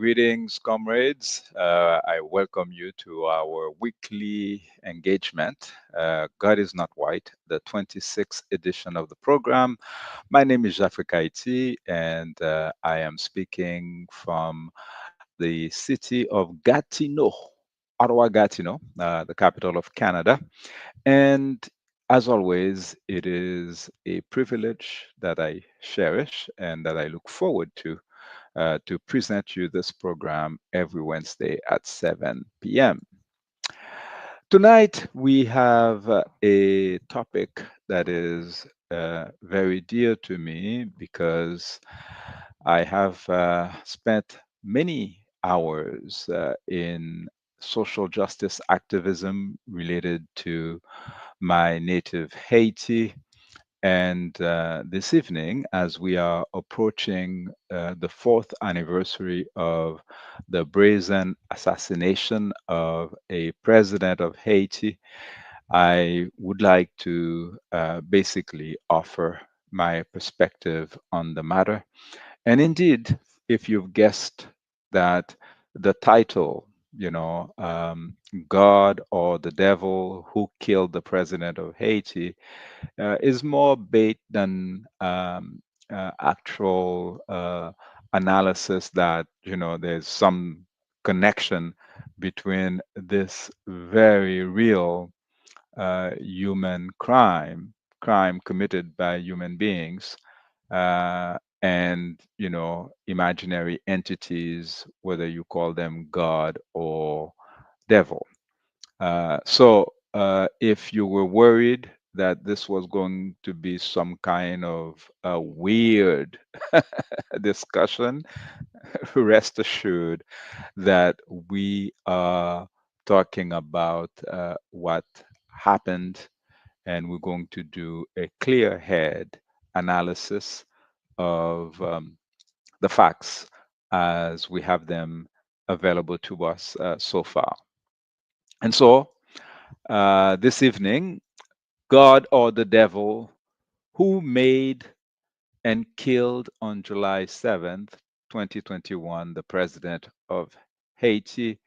Greetings, comrades. I welcome you to our weekly engagement. God is Not White, the 26th edition of the program. My name is Jafric Haiti, and I am speaking from the city of Gatineau, Ottawa, Gatineau, the capital of Canada. And as always, it is a privilege that I cherish and that I look forward to present you this program every Wednesday at 7 p.m. Tonight, we have a topic that is very dear to me because I have spent many hours in social justice activism related to my native Haiti. And this evening, as we are approaching the fourth anniversary of the brazen assassination of a president of Haiti, I would like to basically offer my perspective on the matter. And indeed, if you've guessed that the title, God or the Devil Who Killed the President of Haiti, is more bait than actual analysis that there's some connection between this very real human crime committed by human beings, and imaginary entities, whether you call them God or devil. So, if you were worried that this was going to be some kind of a weird discussion, rest assured that we are talking about what happened, and we're going to do a clear head analysis of the facts as we have them available to us so far. And so, this evening, God or the devil, who made and killed on July 7th, 2021, the president of Haiti.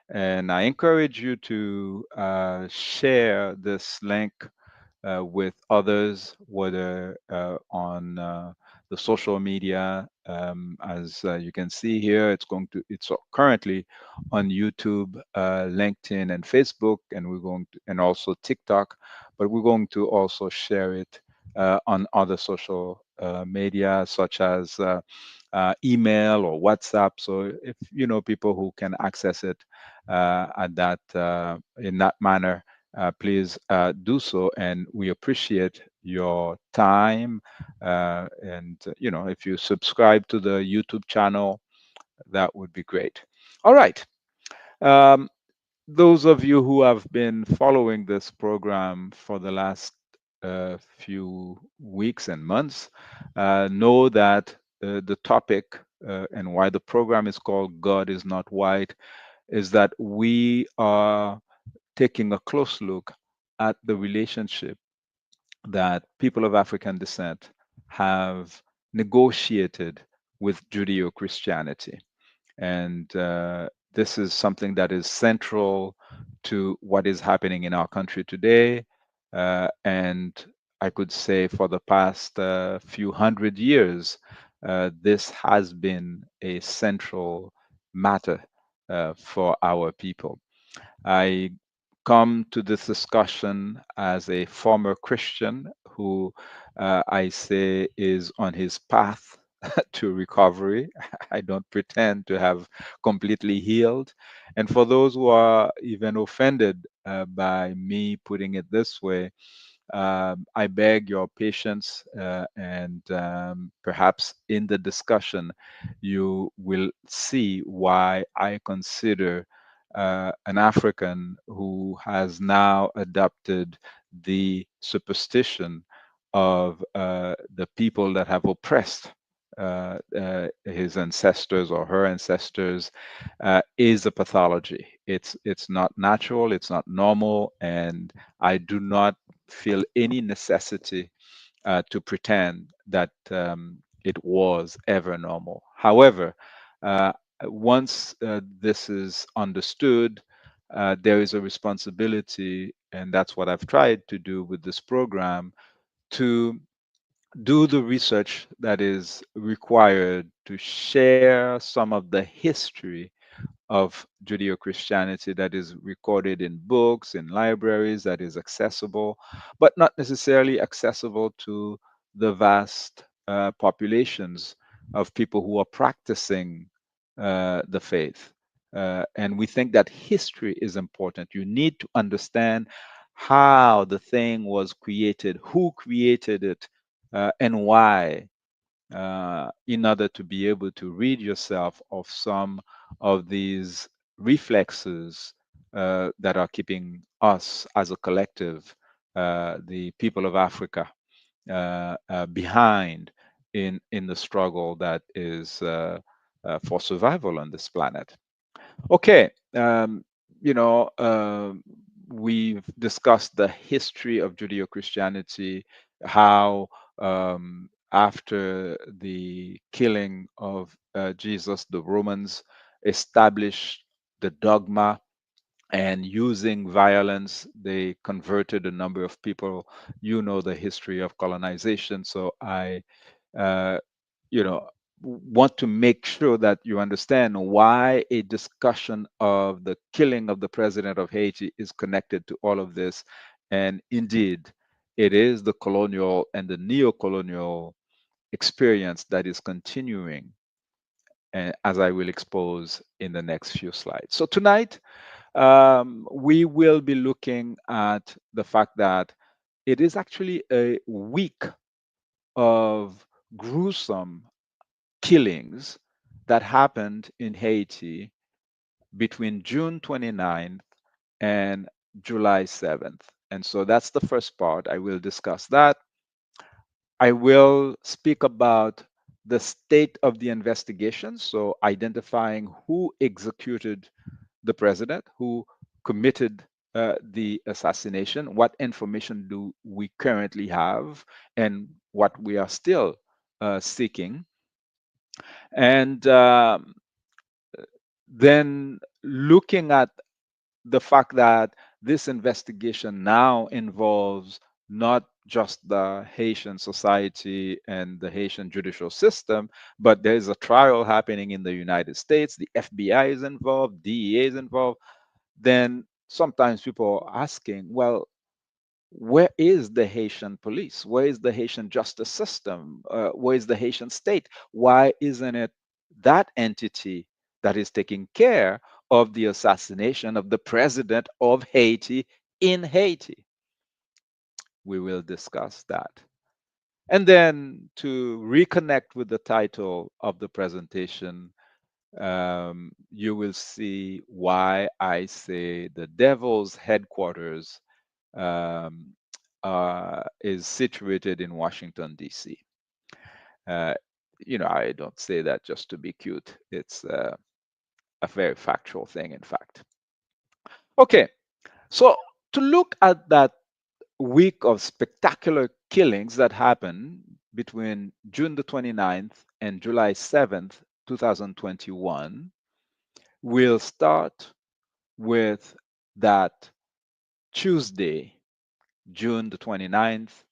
And I encourage you to share this link with others, whether on the social media. As you can see here, it's currently on YouTube, LinkedIn, and Facebook, and and also TikTok. But we're going to also share it on other social media, such as email or WhatsApp. So if you know people who can access it at that in that manner, please do so. And we appreciate your time. And if you subscribe to the YouTube channel, that would be great. All right. Um, those of you who have been following this program for the last few weeks and months know that the topic and why the program is called God is Not White is that we are taking a close look at the relationship that people of African descent have negotiated with Judeo Christianity. And this is something that is central to what is happening in our country today. And I could say for the past few hundred years, this has been a central matter for our people. I come to this discussion as a former Christian who I say is on his path to recovery. I don't pretend to have completely healed. And for those who are even offended by me putting it this way, I beg your patience, and perhaps in the discussion, you will see why I consider an African who has now adopted the superstition of the people that have oppressed his ancestors or her ancestors is a pathology. It's not natural, it's not normal, and I do not feel any necessity to pretend that it was ever normal. However, Once this is understood, there is a responsibility, and that's what I've tried to do with this program, to do the research that is required to share some of the history of Judeo Christianity that is recorded in books, in libraries, that is accessible, but not necessarily accessible to the vast populations of people who are practicing the faith. And we think that history is important. You need to understand how the thing was created, who created it, and why, in order to be able to rid yourself of some of these reflexes that are keeping us as a collective, the people of Africa, behind in the struggle that is for survival on this planet. Okay, you know, we've discussed the history of Judeo Christianity, how after the killing of Jesus, the Romans established the dogma, and using violence, they converted a number of people. You know the history of colonization, so I uh, you know want to make sure that you understand why a discussion of the killing of the president of Haiti is connected to all of this. And indeed, it is the colonial and the neo-colonial experience that is continuing, as I will expose in the next few slides. So tonight, we will be looking at the fact that it is actually a week of gruesome killings that happened in Haiti between June 29th and July 7th. And so that's the first part. I will discuss that. I will speak about the state of the investigation, so identifying who executed the president, who committed the assassination, what information do we currently have, and what we are still seeking. And then looking at the fact that this investigation now involves not just the Haitian society and the Haitian judicial system, but there is a trial happening in the United States. The FBI is involved, DEA is involved. Then sometimes people are asking, well, where is the Haitian police? Where is the Haitian justice system? Where is the Haitian state? Why isn't it that entity that is taking care of the assassination of the president of Haiti in Haiti? We will discuss that. And then to reconnect with the title of the presentation, you will see why I say the devil's headquarters um, is situated in Washington, D.C. Uh, I don't say that just to be cute. It's a very factual thing, in fact. Okay, so to look at that week of spectacular killings that happened between June the 29th and July 7th, 2021, we'll start with that Tuesday, June the 29th,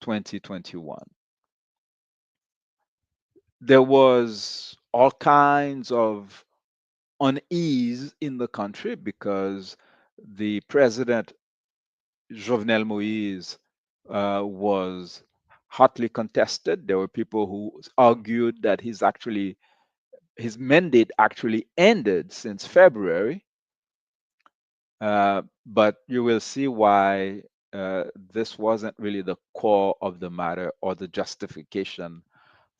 2021. There was all kinds of unease in the country because the president, Jovenel Moise, was hotly contested. There were people who argued that his mandate actually ended since February. But you will see why this wasn't really the core of the matter or the justification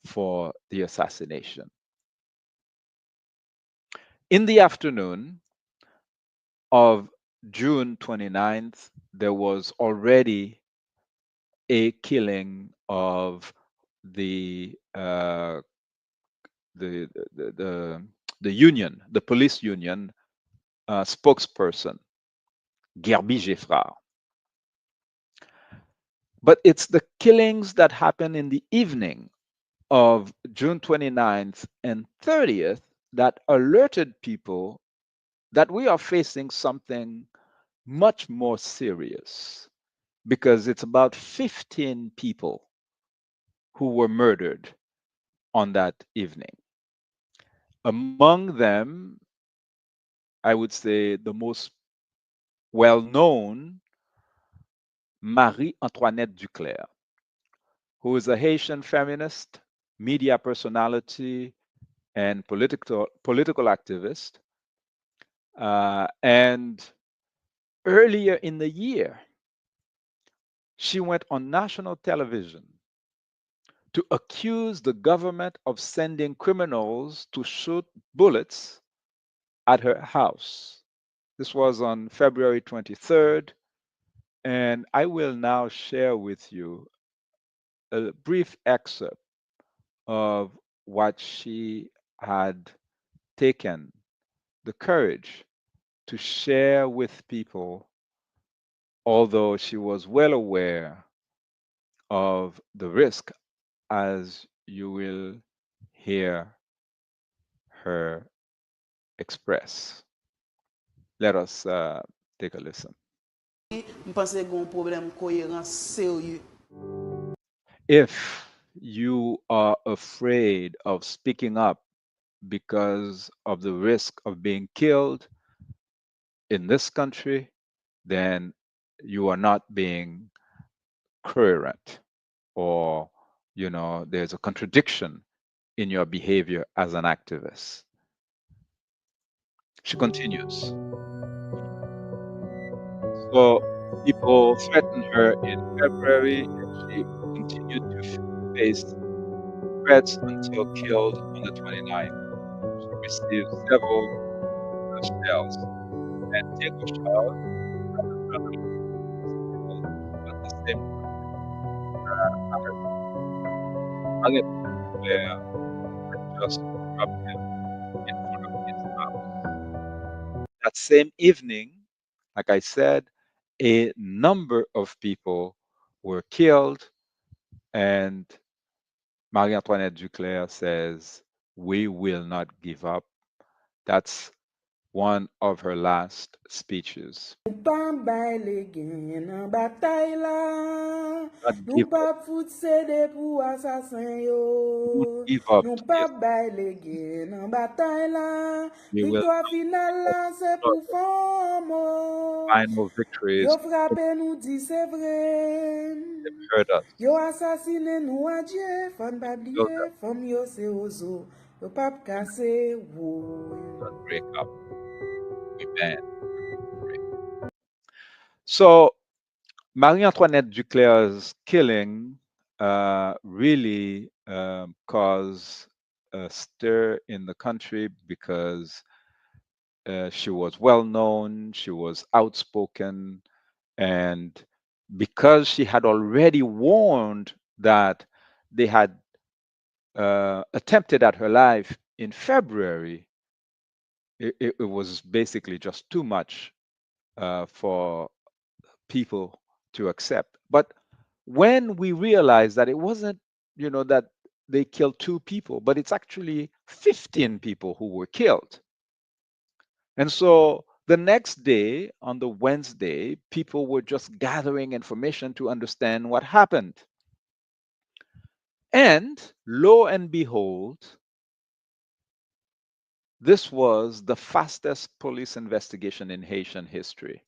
for the assassination. In the afternoon of June 29th, there was already a killing of the the the union, the police union spokesperson, Gerby Geffrard. But it's the killings that happen in the evening of June 29th and 30th that alerted people that we are facing something much more serious because it's about 15 people who were murdered on that evening. Among them, I would say the most well known, Marie Antoinette Duclerc, who is a Haitian feminist, media personality, and political activist. And earlier in the year, she went on national television to accuse the government of sending criminals to shoot bullets at her house. This was on February 23rd, and I will now share with you a brief excerpt of what she had taken the courage to share with people, although she was well aware of the risk, as you will hear her express. Let us take a listen. M'pense gon problem koherans serye. If you are afraid of speaking up because of the risk of being killed in this country, then you are not being coherent, or there's a contradiction in your behavior as an activist. She continues. So people threatened her in February, and she continued to face threats until killed on the 29th. She received several shells, and Diego Shaw, another journalist, was killed at the same time as Maria Claire had just robbed him in front of his house. That same evening, like I said, a number of people were killed, and Marie Antoinette Duclerc says, "We will not give up." That's one of her last speeches. Nou pa bay le gen nan batay la, Not nou give pa up. fout sede pou asasin yo. Don't give up Nou to pa this. bay le gen nan batay la, We will victoire not final give up. la se pou Not famo. final victories Yo frape nou di se vre. hurt us. Yo asasine nou adje, fan pa Will bliye, fam yo se ozo. Yo pap kase woy. not break up. Amen. So Marie Antoinette Duclerc's killing really caused a stir in the country because she was well known, she was outspoken, and because she had already warned that they had attempted at her life in February, it was basically just too much for people to accept. But when we realize that it wasn't, that they killed two people, but it's actually 15 people who were killed. And so the next day, on the Wednesday, people were just gathering information to understand what happened. And lo and behold, this was the fastest police investigation in Haitian history.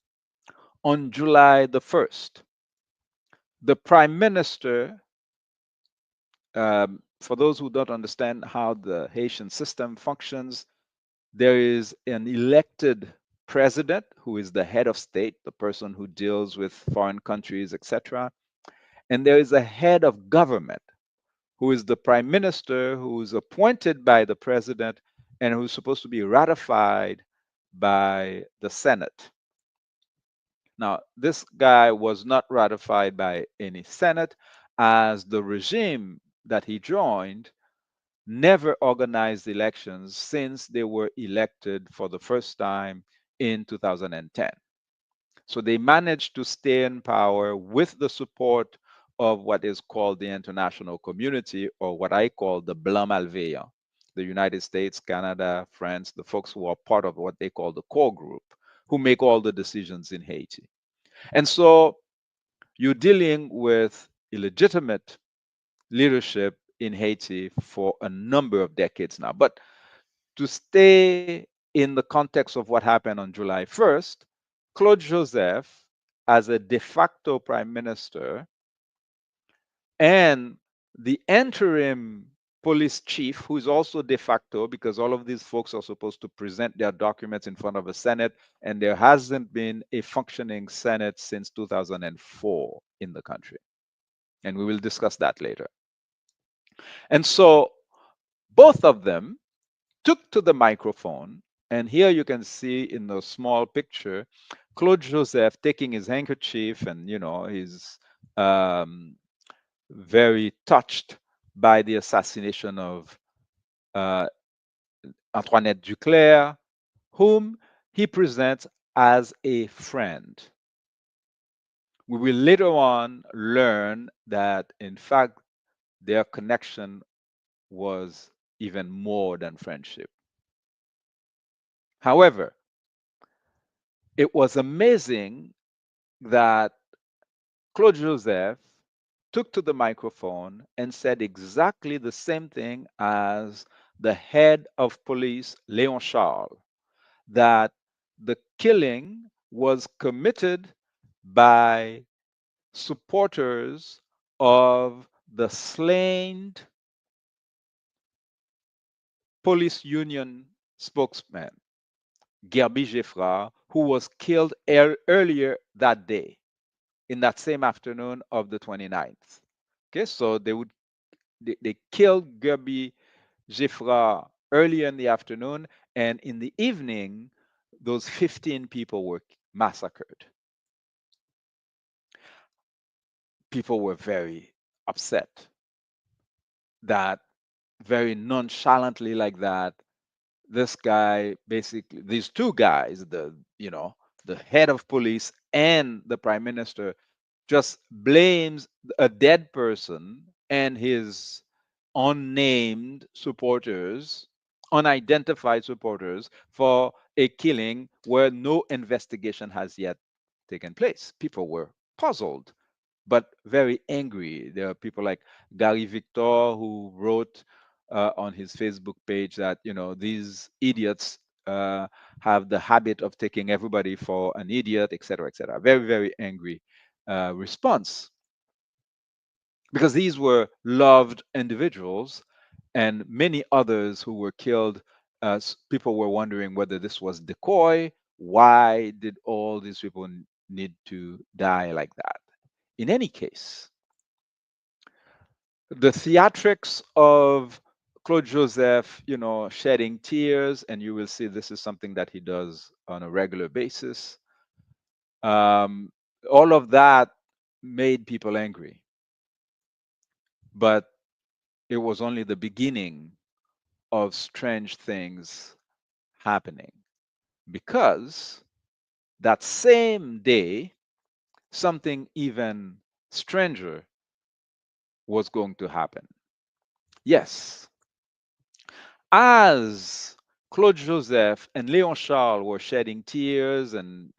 On July the 1st, the prime minister, for those who don't understand how the Haitian system functions, there is an elected president who is the head of state, the person who deals with foreign countries, etc. And there is a head of government who is the prime minister, who is appointed by the president and who's supposed to be ratified by the Senate. Now, this guy was not ratified by any Senate, as the regime that he joined never organized elections since they were elected for the first time in 2010. So they managed to stay in power with the support of what is called the international community, or what I call the Blanc Malveillant. the United States, Canada, France, the folks who are part of what they call the core group, who make all the decisions in Haiti. And so you're dealing with illegitimate leadership in Haiti for a number of decades now. But to stay in the context of what happened on July 1st, Claude Joseph, as a de facto prime minister, and the interim police chief, who is also de facto, because all of these folks are supposed to present their documents in front of a Senate, and there hasn't been a functioning Senate since 2004 in the country. And we will discuss that later. And so both of them took to the microphone, and here you can see in the small picture Claude Joseph taking his handkerchief, and he's um, very touched by the assassination of uh, Antoinette Duclair, whom he presents as a friend. We will later on learn that, in fact, their connection was even more than friendship. However, it was amazing that Claude Joseph took to the microphone and said exactly the same thing as the head of police, Léon Charles, that the killing was committed by supporters of the slain police union spokesman, Gerby Geffrard, who was killed earlier that day, in that same afternoon of the 29th. Okay, so they killed Gerby Geffrard earlier in the afternoon, and in the evening, those 15 people were massacred. People were very upset that very nonchalantly like that, this guy basically, these two guys, the head of police and the prime minister, just blames a dead person and his unnamed supporters, unidentified supporters, for a killing where no investigation has yet taken place. People were puzzled but very angry. There are people like Gary Victor who wrote on his Facebook page that these idiots have the habit of taking everybody for an idiot, etc., etc. Very, very angry response, because these were loved individuals, and many others who were killed. People were wondering whether this was decoy. Why did all these people need to die like that? In any case, the theatrics of Claude Joseph, shedding tears, and you will see this is something that he does on a regular basis. Um, all of that made people angry, but it was only the beginning of strange things happening, because that same day, something even stranger was going to happen. Yes, as Claude Joseph and Léon Charles were shedding tears and,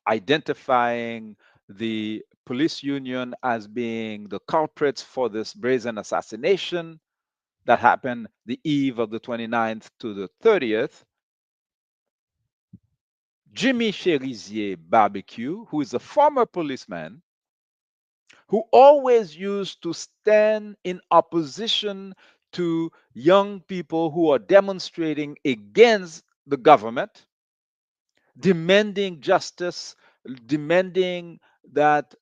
identifying the police union as being the culprits for this brazen assassination that happened the eve of the 29th to the 30th, Jimmy Cherizier Barbecue, who is a former policeman who always used to stand in opposition to young people who are demonstrating against the government, demanding justice, demanding that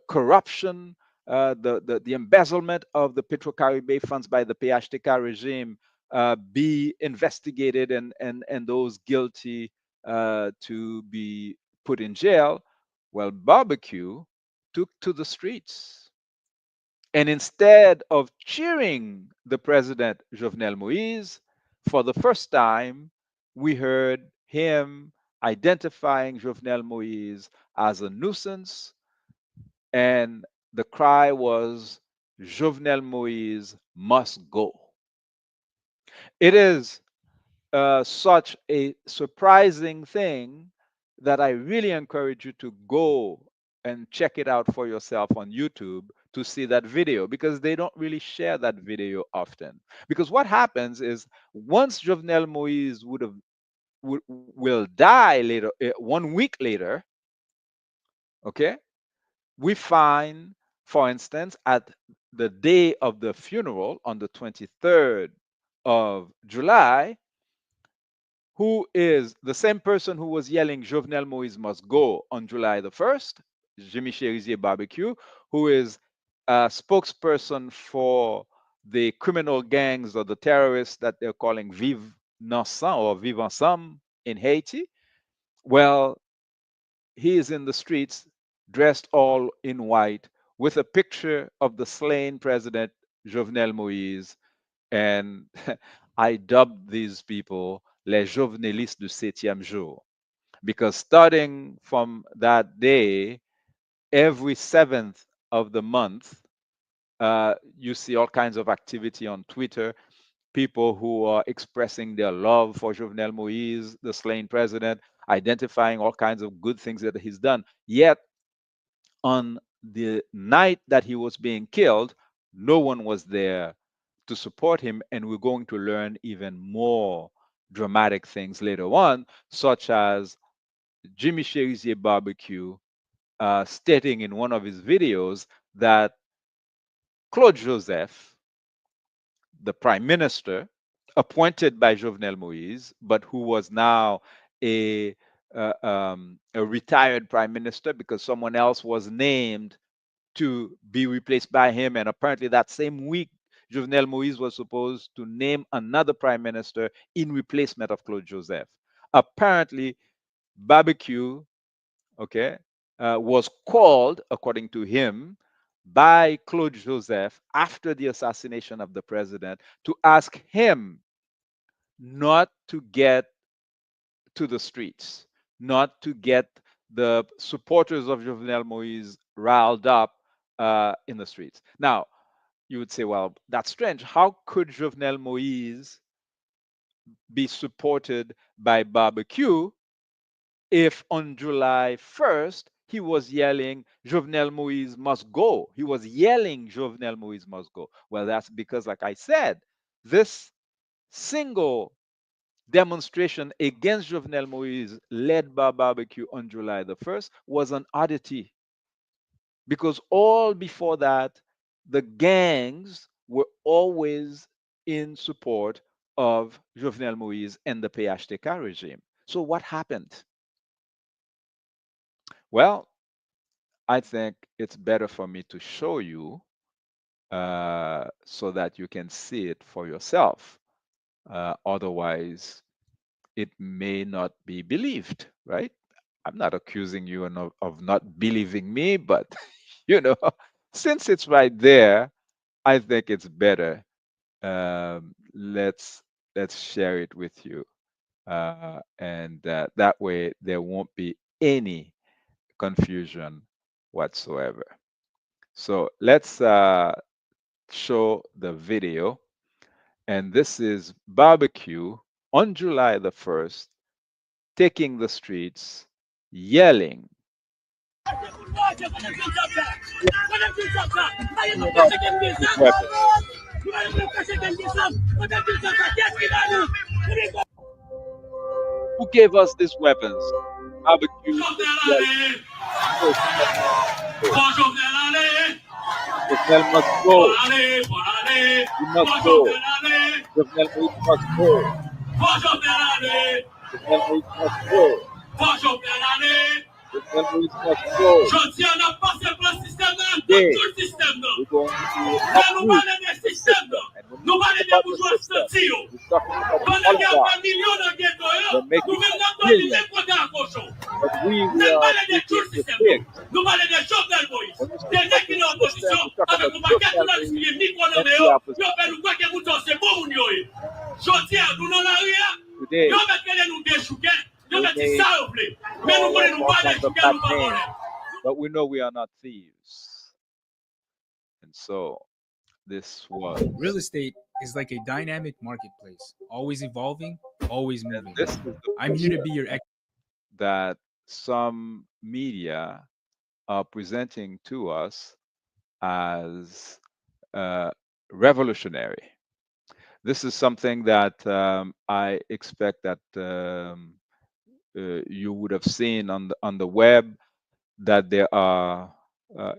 corruption, the embezzlement of the Petro-Caribe funds by the PHTK regime be investigated, and those guilty to be put in jail. Well, Barbecue took to the streets. And instead of cheering the president, Jovenel Moise, for the first time, we heard him identifying Jovenel Moise as a nuisance, and the cry was, Jovenel Moise must go. It is such a surprising thing that I really encourage you to go and check it out for yourself on YouTube to see that video, because they don't really share that video often. Because what happens is, once Jovenel Moise will die later, 1 week later, okay, we find, for instance, at the day of the funeral on the 23rd of July, who is the same person who was yelling Jovenel Moise must go on July the 1st, Jimmy Cherizier Barbecue, who is a spokesperson for the criminal gangs or the terrorists that they're calling Vive Ensemble or Vive Ensemble in Haiti. Well, he is in the streets dressed all in white with a picture of the slain president Jovenel Moise. And I dubbed these people les jovenelistes du septième jour, because starting from that day, every seventh of the month, you see all kinds of activity on Twitter, people who are expressing their love for Jovenel Moise, the slain president, identifying all kinds of good things that he's done. Yet, on the night that he was being killed, no one was there to support him. And we're going to learn even more dramatic things later on, such as Jimmy Cherizier Barbecue stating in one of his videos that Claude Joseph, the prime minister appointed by Jovenel Moise, but who was now a a retired prime minister because someone else was named to be replaced by him. And apparently, that same week, Jovenel Moise was supposed to name another prime minister in replacement of Claude Joseph. Apparently, Barbecue, okay, was called, according to him, by Claude Joseph after the assassination of the president to ask him not to get to the streets, not to get the supporters of Jovenel Moise riled up in the streets. Now, you would say, well, that's strange. How could Jovenel Moise be supported by Barbecue if on July 1st he was yelling, Jovenel Moise must go? He was yelling, Jovenel Moise must go. Well, that's because, like I said, this single demonstration against Jovenel Moise led by Barbecue on July the 1st was an oddity, because all before that, the gangs were always in support of Jovenel Moise and the PHTK regime. So what happened? Well, I think it's better for me to show you so that you can see it for yourself. Otherwise, it may not be believed, right? I'm not accusing you of not believing me, but you know, since it's right there, I think it's better. Let's share it with you, and that way there won't be any confusion whatsoever. So let's show the video, and this is Barbecue on July the 1st taking the streets, yelling. His weapons. Who gave us these weapons? Barbecue is yelling. Oh, Jovenel must go. He must go. Jovenel Moise must go. Jovenel Moise must go. Jovenel Moise must go. Today, we're going to uproot the system. And when we talk about the system, we're talking about the oligarchs. They're making billions, but we are taking the pigs. When we speak about the system, we talk about Jovenel Moise and the opposition. Today, we may call us all kinds of bad names, but we know we are not thieves. And so this was is like a dynamic marketplace, always evolving, always And moving. this is the I'm here to picture be your that some media are presenting to us as uh, revolutionary. This is something that I expect that you would have seen on the web, that there are,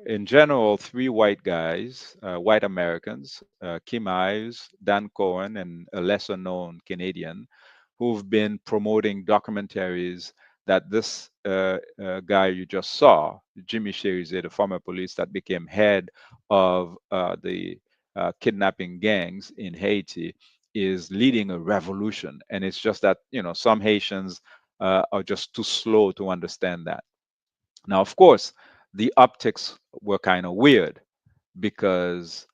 in general, three white guys, white Americans, Kim Ives, Dan Cohen, and a lesser known Canadian, who've been promoting documentaries that this guy you just saw, Jimmy Cherizier, the former police that became head of the kidnapping gangs in Haiti, is leading a revolution. And it's just that, some Haitians are just too slow to understand that. Now, of course, the optics were kind of weird because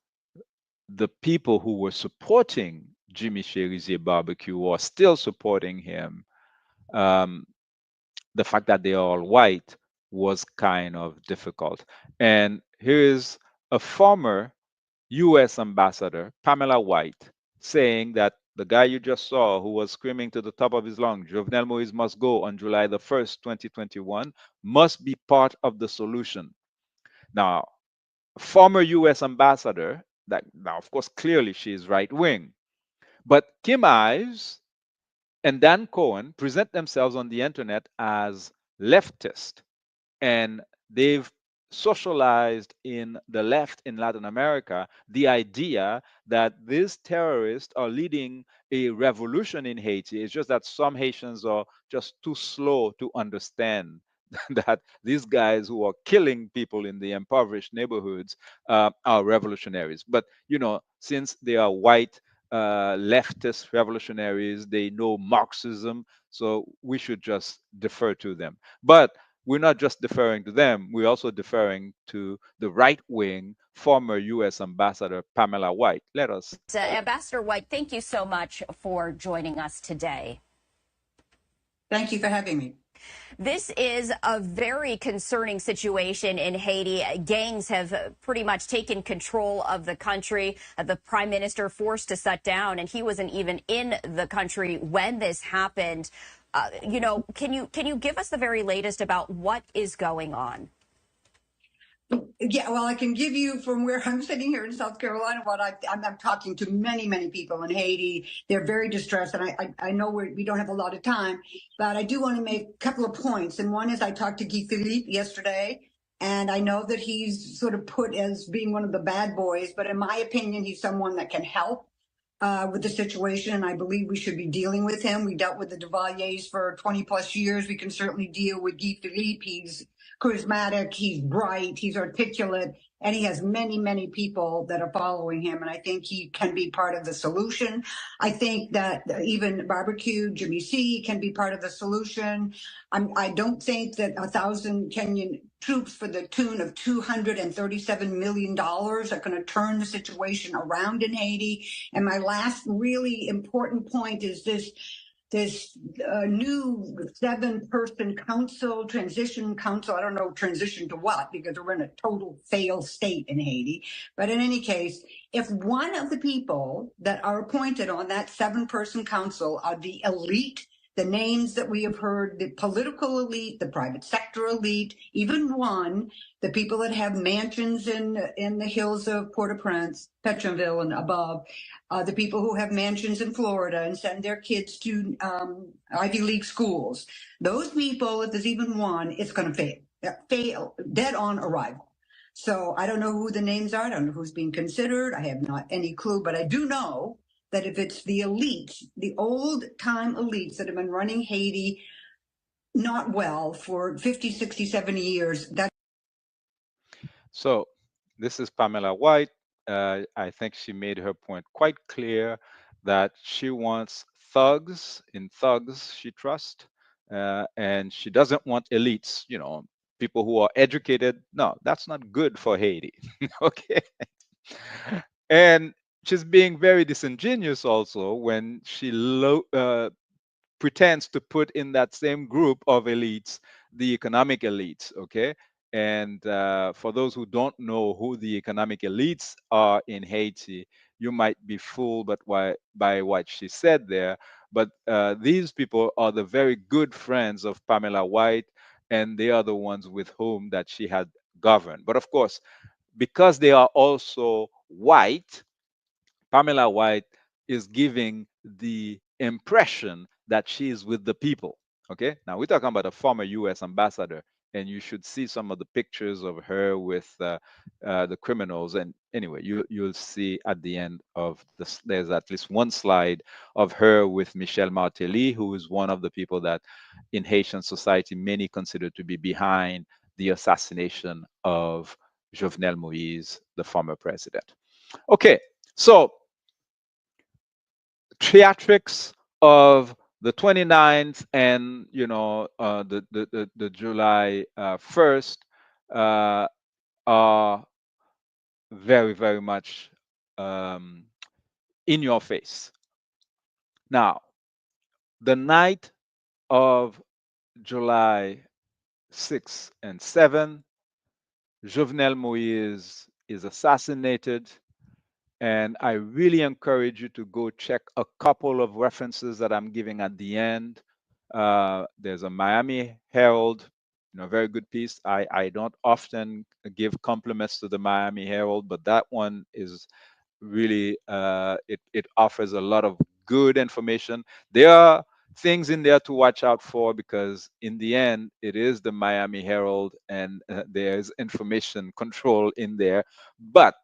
the people who were supporting Jimmy Cherizier barbecue are still supporting him. Um, the fact that they're all white was kind of difficult. And here's a former US ambassador, Pamela White, saying that the guy you just saw who was screaming to the top of his lungs, Jovenel Moise must go on July the 1st, 2021, must be part of the solution. Now, former US ambassador, that now, of course, clearly she is right wing, but Kim Ives and Dan Cohen present themselves on the internet as leftist, and they've socialized in the left in Latin America the idea that these terrorists are leading a revolution in Haiti. It's just that some Haitians are just too slow to understand that these guys who are killing people in the impoverished neighborhoods are revolutionaries. But since they are white leftist revolutionaries, they know Marxism, so we should just defer to them. But we're not just deferring to them, we're also deferring to the right wing former US Ambassador Pamela White. Let us. Ambassador White, thank you so much for joining us today. Thank you for having me. This is a very concerning situation in Haiti. Gangs have pretty much taken control of the country. The prime minister forced to shut down, and he wasn't even in the country when this happened. Can you give us the very latest about what is going on? Yeah, well, I can give you from where I'm sitting here in South Carolina what I'm talking to many people in Haiti. They're very distressed, and I know we don't have a lot of time, but I do want to make a couple of points. And one is I talked to Guy Philippe yesterday, and I know that he's sort of put as being one of the bad boys, but in my opinion, he's someone that can help with the situation, and I believe we should be dealing with him. We dealt with the Duvaliers for 20 plus years. We can certainly deal with Guy Philippe. He's charismatic, he's bright, he's articulate, and he has many people that are following him. And I think he can be part of the solution. I think that even Barbecue, Jimmy C can be part of the solution. I don't think that 1,000 Kenyan troops for the tune of $237 million are going to turn the situation around in Haiti. And my last really important point is this new 7-person council, transition council. I don't know transition to what, because we're in a total failed state in Haiti. But in any case, if one of the people that are appointed on that 7-person council are the elite, the names that we have heard, the political elite, the private sector elite, even one, the people that have mansions in the hills of Port-au-Prince, Petronville and above, the people who have mansions in Florida and send their kids to Ivy League schools. Those people, if there's even one, it's going to fail, dead on arrival. So I don't know who the names are. I don't know who's being considered. I have not any clue, but I do know that if it's the elites, the old time elites that have been running Haiti not well for 50, 60, 70 years, that. So, this is Pamela White. I think she made her point quite clear that she wants thugs. In thugs, she trusts, and she doesn't want elites, people who are educated. No, that's not good for Haiti. Okay. And she's being very disingenuous also when she pretends to put in that same group of elites the economic elites. Okay. And for those who don't know who the economic elites are in Haiti, you might be fooled by what she said there. But these people are the very good friends of Pamela White, and they are the ones with whom that she had governed. But of course, because they are also white, Pamela White is giving the impression that she is with the people. Okay, now we're talking about a former U.S. ambassador, and you should see some of the pictures of her with the criminals. And anyway, you'll see at the end of this, there's at least one slide of her with Michel Martelly, who is one of the people that in Haitian society many consider to be behind the assassination of Jovenel Moïse, the former president. Okay, so theatrics of the 29th and the July 1st uh, are very, very much um, in your face. Now, the night of July 6th and 7th, Jovenel Moïse is assassinated. And I really encourage you to go check a couple of references that I'm giving at the end. There's a Miami Herald, very good piece. I don't often give compliments to the Miami Herald, but that one is really it offers a lot of good information. There are things in there to watch out for because in the end it is the Miami Herald and there's information control in there, but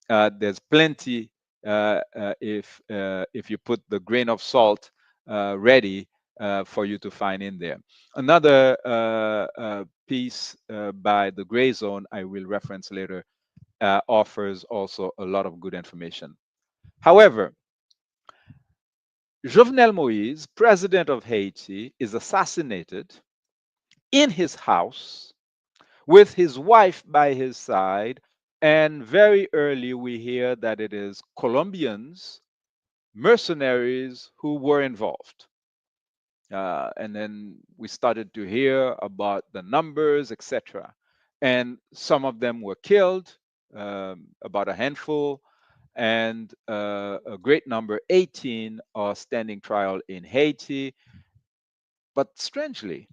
there's plenty if you put the grain of salt ready for you to find in there. Another piece by the Gray Zone I will reference later offers also a lot of good information. However, Jovenel Moïse, president of Haiti, is assassinated in his house with his wife by his side. And very early, we hear that it is Colombians, mercenaries who were involved. And then we started to hear about the numbers, etc. And some of them were killed, about a handful, and a great number, 18, are standing trial in Haiti. But strangely,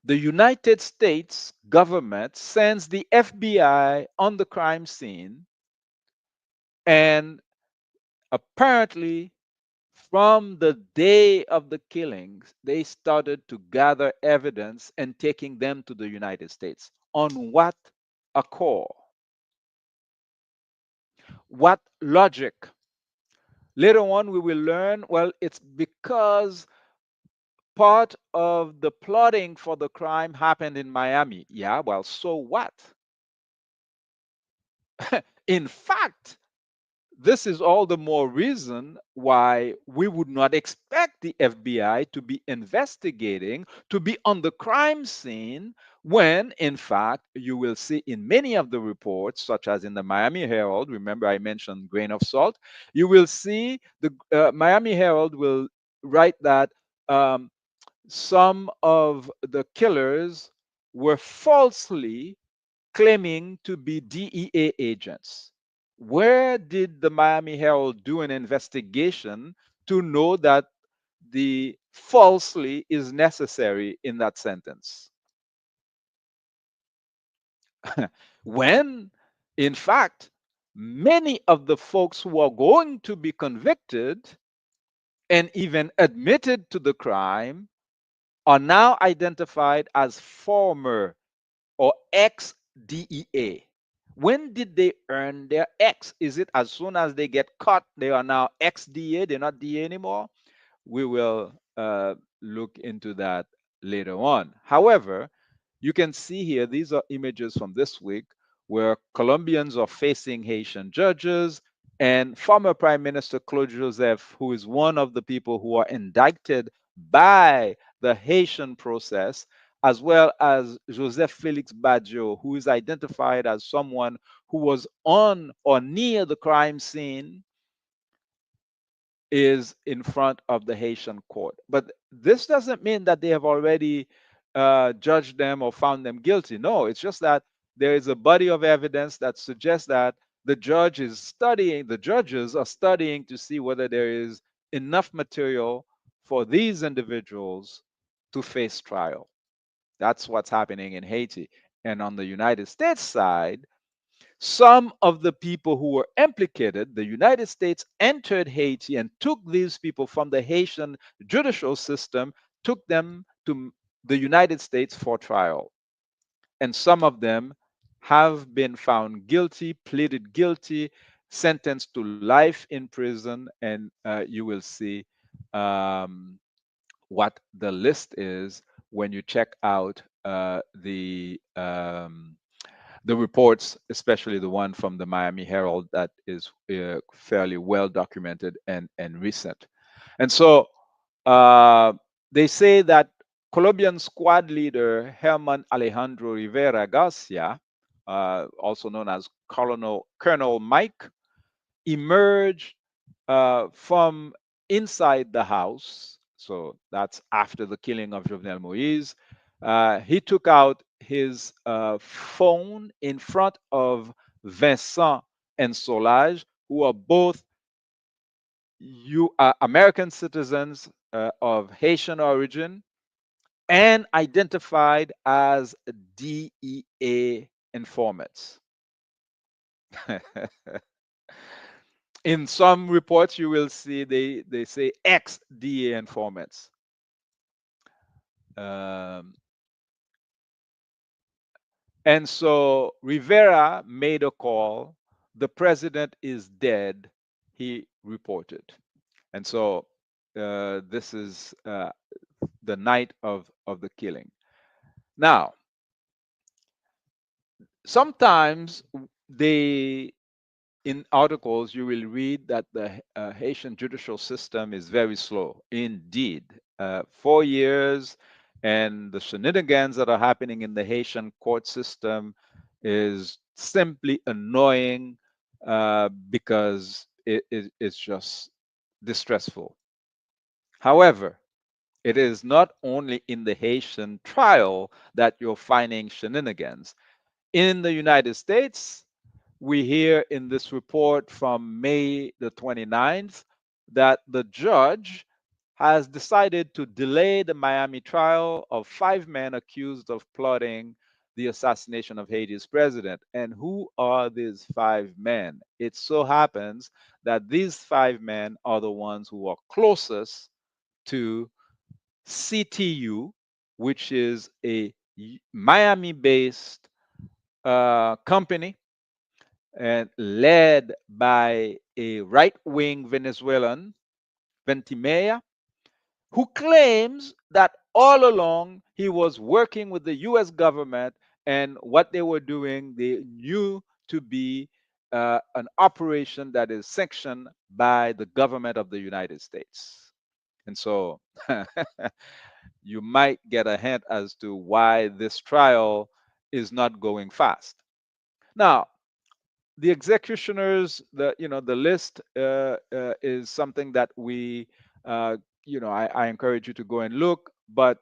the United States government sends the FBI on the crime scene, and apparently, from the day of the killings, they started to gather evidence and taking them to the United States. On what accord? What logic? Later on, we will learn, well, it's because part of the plotting for the crime happened in Miami. Yeah, well, so what? In fact, this is all the more reason why we would not expect the FBI to be investigating, to be on the crime scene, when in fact you will see in many of the reports, such as in the Miami Herald, remember I mentioned grain of salt, you will see the Miami Herald will write that some of the killers were falsely claiming to be DEA agents. Where did the Miami Herald do an investigation to know that the falsely is necessary in that sentence? When, in fact, many of the folks who are going to be convicted and even admitted to the crime are now identified as former or ex DEA. When did they earn their X? Is it as soon as they get caught, they are now ex DEA, they're not DEA anymore? We will look into that later on. However, you can see here, these are images from this week where Colombians are facing Haitian judges, and former Prime Minister Claude Joseph, who is one of the people who are indicted by the Haitian process, as well as Joseph Felix Badjo, who is identified as someone who was on or near the crime scene, is in front of the Haitian court. But this doesn't mean that they have already judged them or found them guilty. No, it's just that there is a body of evidence that suggests that the judges are studying to see whether there is enough material for these individuals to face trial. That's what's happening in Haiti. And on the United States side, some of the people who were implicated, the United States entered Haiti and took these people from the Haitian judicial system, took them to the United States for trial. And some of them have been found guilty, pleaded guilty, sentenced to life in prison, and you will see um, what the list is when you check out the reports, especially the one from the Miami Herald that is fairly well documented and recent. And so uh, they say that Colombian squad leader Herman Alejandro Rivera Garcia, also known as Colonel Mike, emerged from inside the house. So that's after the killing of Jovenel Moise. He took out his phone in front of Vincent and Solage, who are both American citizens of Haitian origin and identified as DEA informants. In some reports, you will see they say ex DEA informants. Um, and so Rivera made a call. The president is dead, he reported. And so this is the night of the killing. Now, sometimes they in articles, you will read that the Haitian judicial system is very slow. Indeed, 4 years, and the shenanigans that are happening in the Haitian court system is simply annoying because it's just distressful. However, it is not only in the Haitian trial that you're finding shenanigans. In the United States, we hear in this report from May the 29th that the judge has decided to delay the Miami trial of 5 men accused of plotting the assassination of Haiti's president. And who are these 5 men? It so happens that these 5 men are the ones who are closest to CTU, which is a Miami based company and led by a right wing Venezuelan, Ventimea, who claims that all along he was working with the US government and what they were doing, they knew to be an operation that is sanctioned by the government of the United States. And so you might get a hint as to why this trial is not going fast. Now, the executioners, the list is something that we, uh, I encourage you to go and look. But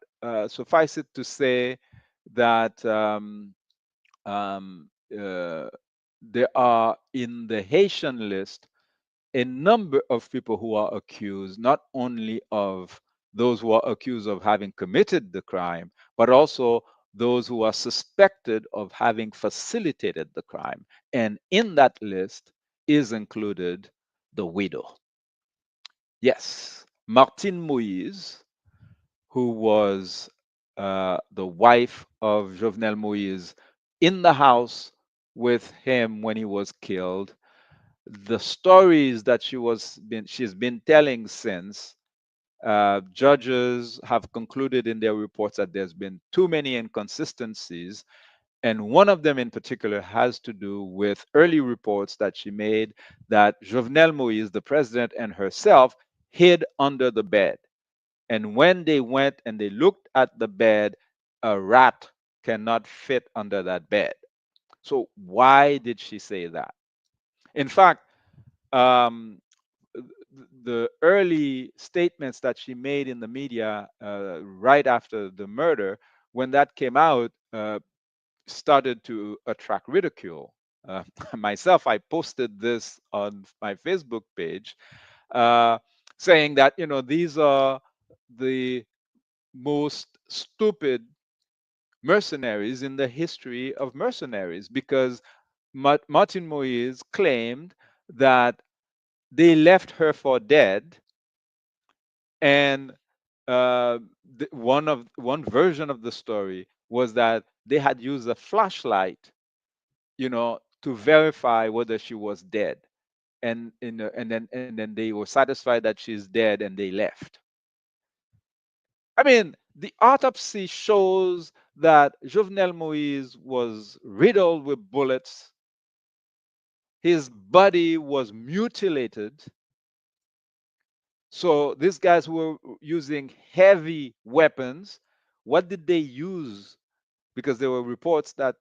suffice it to say that um, uh, there are in the Haitian list a number of people who are accused, not only of those who are accused of having committed the crime, but also those who are suspected of having facilitated the crime. And in that list is included the widow. Yes, Martine Moise, who was the wife of Jovenel Moise in the house with him when he was killed. The stories that she's been telling since, judges have concluded in their reports that there's been too many inconsistencies, and one of them in particular has to do with early reports that she made that Jovenel Moise, the president, and herself hid under the bed. And when they went and they looked at the bed, a rat cannot fit under that bed. So why did she say that? In fact, um, the early statements that she made in the media right after the murder, when that came out, started to attract ridicule. uh, myself, I posted this on my Facebook page, uh, saying that these are the most stupid mercenaries in the history of mercenaries, because Martin Moise claimed that they left her for dead, and uh, one version of the story was that they had used a flashlight, to verify whether she was dead, and then they were satisfied that she's dead, and they left. I mean, the autopsy shows that Jovenel Moise was riddled with bullets. His body was mutilated. So these guys were using heavy weapons. What did they use? Because there were reports that,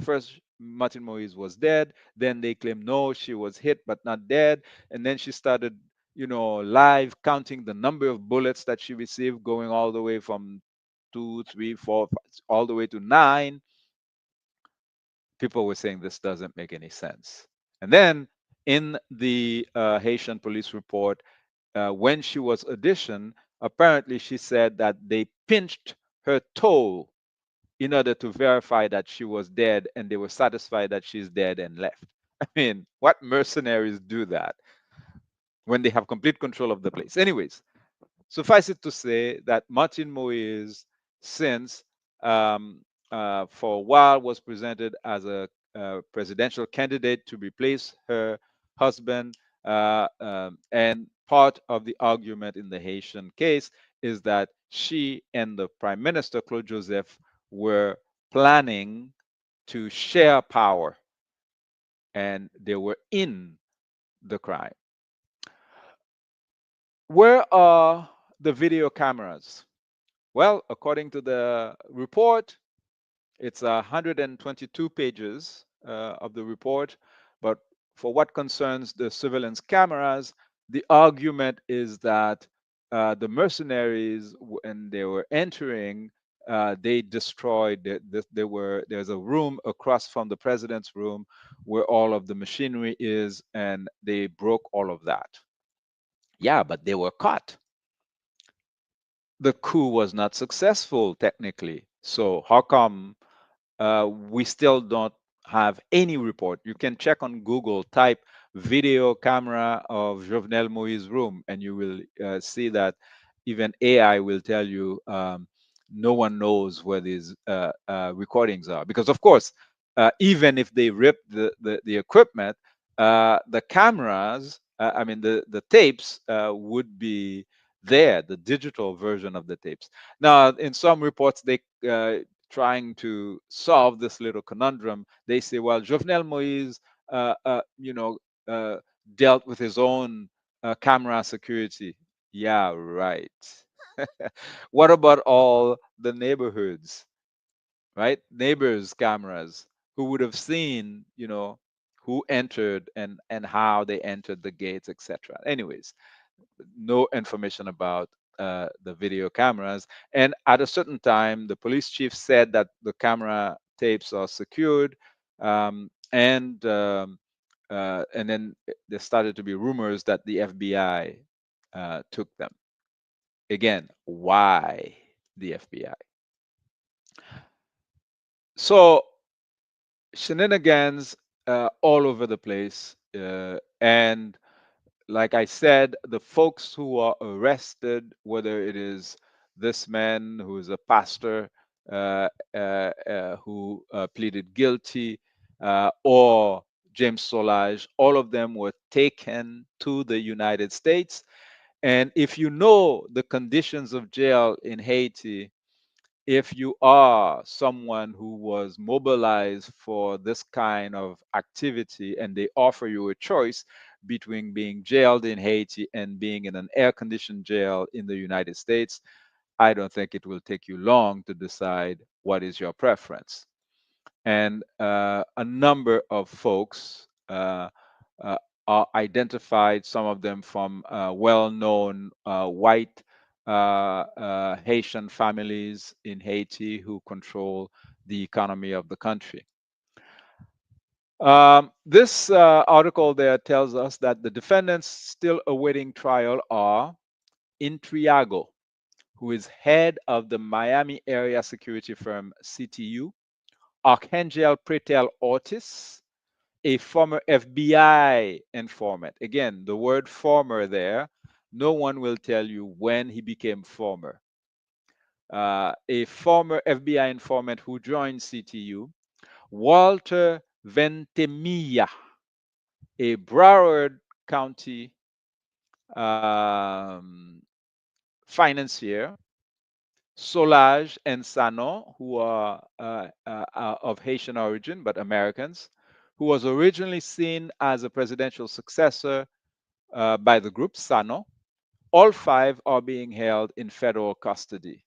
first Martin Moise was dead, then they claimed no, she was hit but not dead, and then she started, live counting the number of bullets that she received, going all the way from two, three, four, all the way to nine. People were saying this doesn't make any sense. And then in the Haitian police report, when she was auditioned, apparently she said that they pinched her toe in order to verify that she was dead, and they were satisfied that she's dead and left. I mean, what mercenaries do that when they have complete control of the place? Anyways, suffice it to say that Martin Moise, since for a while was presented as a presidential candidate to replace her husband, and part of the argument in the Haitian case is that she and the Prime Minister Claude Joseph were planning to share power, and they were in the crime. Where are the video cameras? Well, according to the report, it's 122 pages of the report. But for what concerns the surveillance cameras, the argument is that the mercenaries, when they were entering, they destroyed. There's a room across from the president's room where all of the machinery is, and they broke all of that. Yeah, but they were caught. The coup was not successful technically. So how come we still don't have any report? You can check on Google, type video camera of Jovenel Moïse room, and you will see that even AI will tell you no one knows where these recordings are. Because, of course, even if they rip the equipment, the cameras, I mean, the tapes would be there, the digital version of the tapes. Now, in some reports, they trying to solve this little conundrum. They say, well, Jovenel Moïse, uh, uh, you know, uh, dealt with his own camera security. Yeah, right. What about all the neighborhoods, right? Neighbors' cameras who would have seen, who entered and how they entered the gates, etc. Anyways, no information about the video cameras. And at a certain time, the police chief said that the camera tapes are secured, and then there started to be rumors that the FBI took them. Again, why the FBI? So shenanigans all over the place, and like I said, the folks who are arrested, whether it is this man who is a pastor who pleaded guilty, or James Solage, all of them were taken to the United States. And if you know the conditions of jail in Haiti, if you are someone who was mobilized for this kind of activity and they offer you a choice between being jailed in Haiti and being in an air conditioned jail in the United States, I don't think it will take you long to decide what is your preference. And a number of folks uh, are identified, some of them from well known white Haitian families in Haiti who control the economy of the country. This article there tells us that the defendants still awaiting trial are Intriago, who is head of the Miami area security firm CTU, Archangel Pretel Ortiz, a former FBI informant. Again, the word former there, no one will tell you when he became former. A former FBI informant who joined CTU, Walter Ventimilla, a Broward County um, financier, Solage and Sanon, who are of Haitian origin but Americans, who was originally seen as a presidential successor by the group Sanon. All five are being held in federal custody.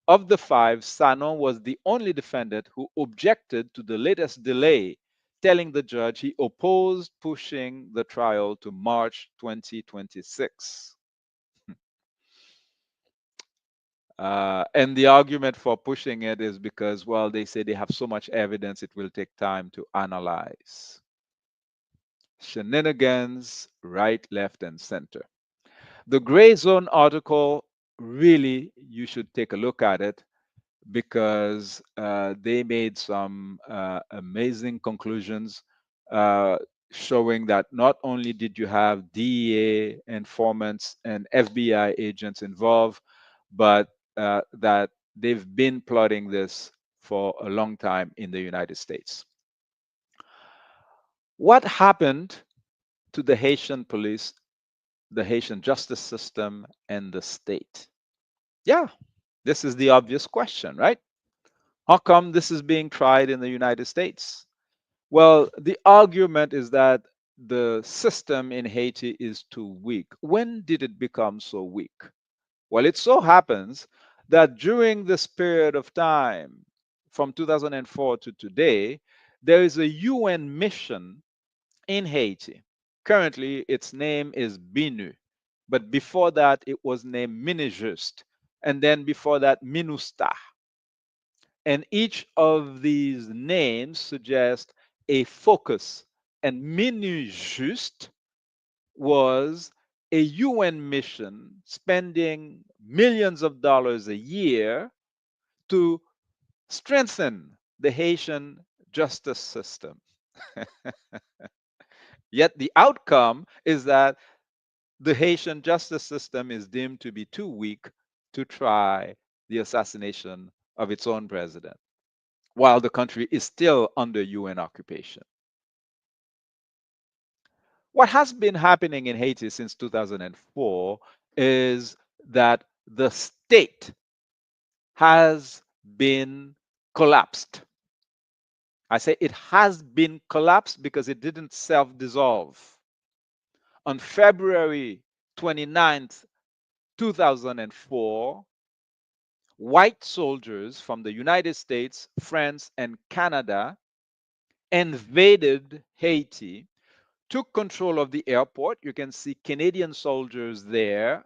Of the five, Sanon was the only defendant who objected to the latest delay, telling the judge he opposed pushing the trial to March 2026. And the argument for pushing it is because, well, they say they have so much evidence it will take time to analyze. Shenanigans, right, left, and center. The Gray Zone article, really, you should take a look at it because they made some amazing conclusions uh, showing that not only did you have DEA informants and FBI agents involved, but that they've been plotting this for a long time in the United States. What happened to the Haitian police, the Haitian justice system, and the state? Yeah, this is the obvious question, right? How come this is being tried in the United States? Well, the argument is that the system in Haiti is too weak. When did it become so weak? Well, it so happens that during this period of time, from 2004 to today, there is a UN mission in Haiti. Currently, its name is BINU, but before that, it was named Minijust, and then before that, MINUSTA. And each of these names suggest a focus. And MINUJUST was a UN mission spending millions of dollars a year to strengthen the Haitian justice system. Yet the outcome is that the Haitian justice system is deemed to be too weak to try the assassination of its own president, while the country is still under UN occupation. What has been happening in Haiti since 2004 is that the state has been collapsed. I say it has been collapsed because it didn't self dissolve. On February 29th, 2004, white soldiers from the United States, France, and Canada invaded Haiti, took control of the airport. You can see Canadian soldiers there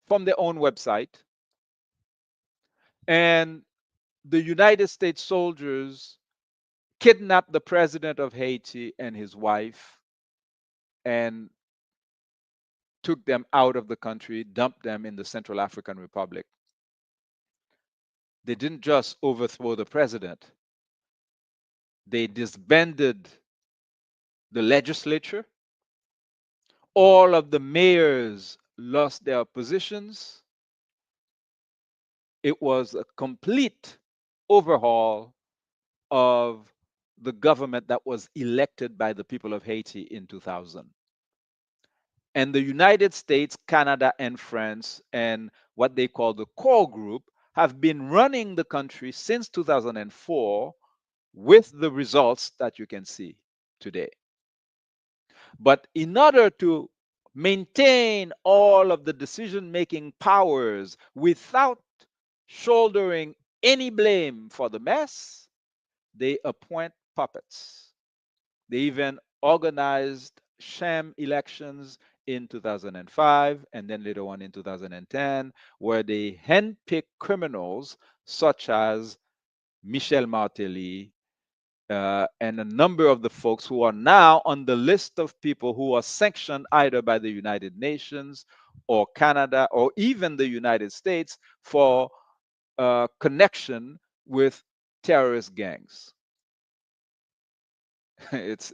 from their own website. And the United States soldiers kidnapped the president of Haiti and his wife and took them out of the country, dumped them in the Central African Republic. They didn't just overthrow the president, they disbanded the legislature. All of the mayors lost their positions. It was a complete overhaul of the government that was elected by the people of Haiti in 2000. And the United States, Canada, and France, and what they call the core group, have been running the country since 2004 with the results that you can see today. But in order to maintain all of the decision making powers without shouldering any blame for the mess, they appoint puppets. They even organized sham elections in 2005 and then later on in 2010, where they handpicked criminals such as Michel Martelly, and a number of the folks who are now on the list of people who are sanctioned either by the United Nations or Canada or even the United States for connection with terrorist gangs. It's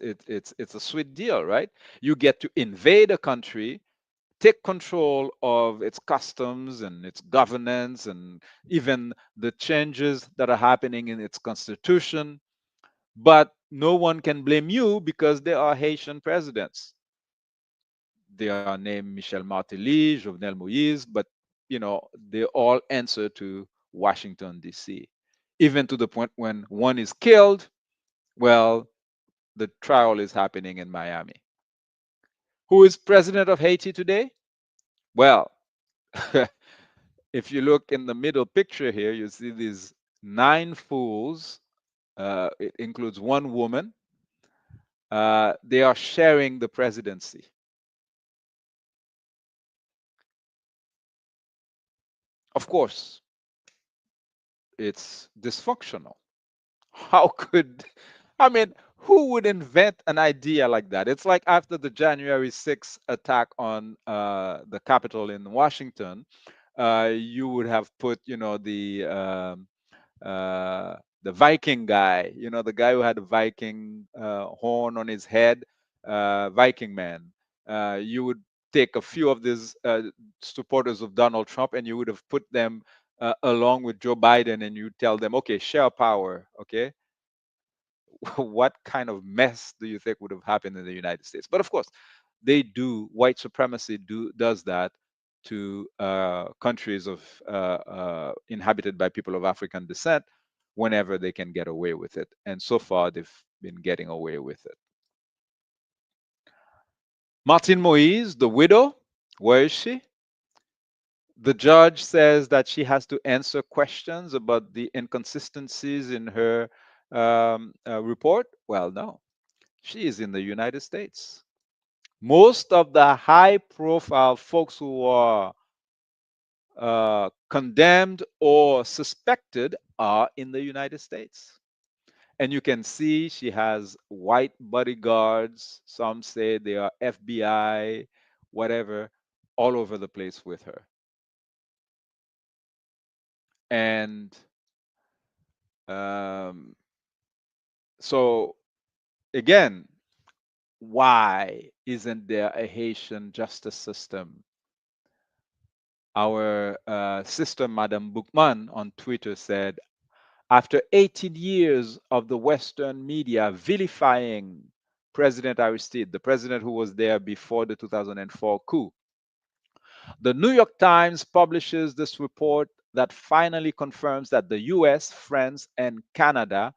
a sweet deal, right? You get to invade a country, take control of its customs and its governance and even the changes that are happening in its constitution, but no one can blame you because they are Haitian presidents. They are named Michel Martelly, Jovenel Moïse, but they all answer to Washington D.C. Even to the point when one is killed, well, the trial is happening in Miami. Who is president of Haiti today? Well, if you look in the middle picture here, you see these nine fools. It includes one woman. They are sharing the presidency. Of course, it's dysfunctional. How could, I mean, who would invent an idea like that? It's like after the January 6th attack on the Capitol in Washington, you would have put, the Viking guy, the guy who had a Viking horn on his head, Viking man. You would take a few of these supporters of Donald Trump and you would have put them along with Joe Biden and you tell them, okay, share power, okay? What kind of mess do you think would have happened in the United States? But of course, white supremacy does that to countries inhabited by people of African descent whenever they can get away with it. And so far, they've been getting away with it. Martine Moise, the widow, where is she? The judge says that she has to answer questions about the inconsistencies in her report. Well, no, she is in the United States. Most of the high profile folks who are condemned or suspected are in the United States. And you can see she has white bodyguards. Some say they are FBI, whatever, all over the place with her. And um, so, again, why isn't there a Haitian justice system? Our sister, Madame Bookman, on Twitter said, after 18 years of the Western media vilifying President Aristide, the president who was there before the 2004 coup, the New York Times publishes this report that finally confirms that the US, France, and Canada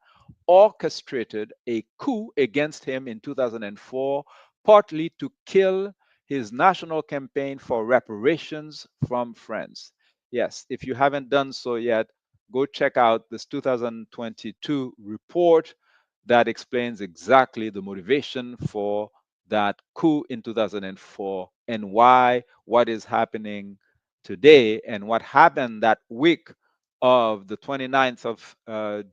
orchestrated a coup against him in 2004, partly to kill his national campaign for reparations from France. Yes, if you haven't done so yet, go check out this 2022 report that explains exactly the motivation for that coup in 2004 and why what is happening today and what happened that week of the 29th of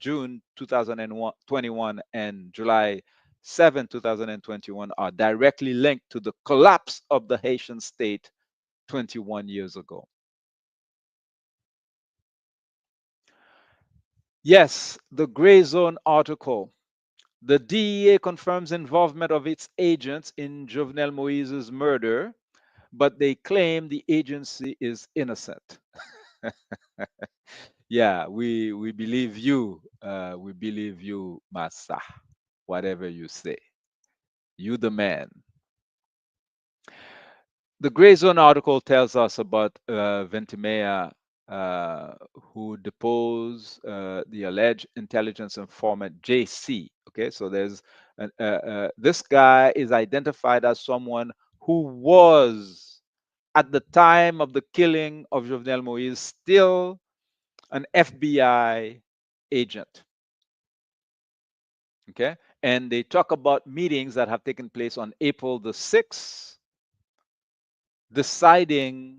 June 2021 and July 7, 2021 are directly linked to the collapse of the Haitian state 21 years ago. Yes, the gray zone article. The DEA confirms involvement of its agents in Jovenel Moise's murder, but they claim the agency is innocent. Yeah, we believe you. We believe you, Massa. Whatever you say, you the man. The Gray Zone article tells us about Ventimea, who deposed the alleged intelligence informant JC. Okay, so this guy is identified as someone who was at the time of the killing of Jovenel Moise still an FBI agent. Okay, and they talk about meetings that have taken place on April the 6th deciding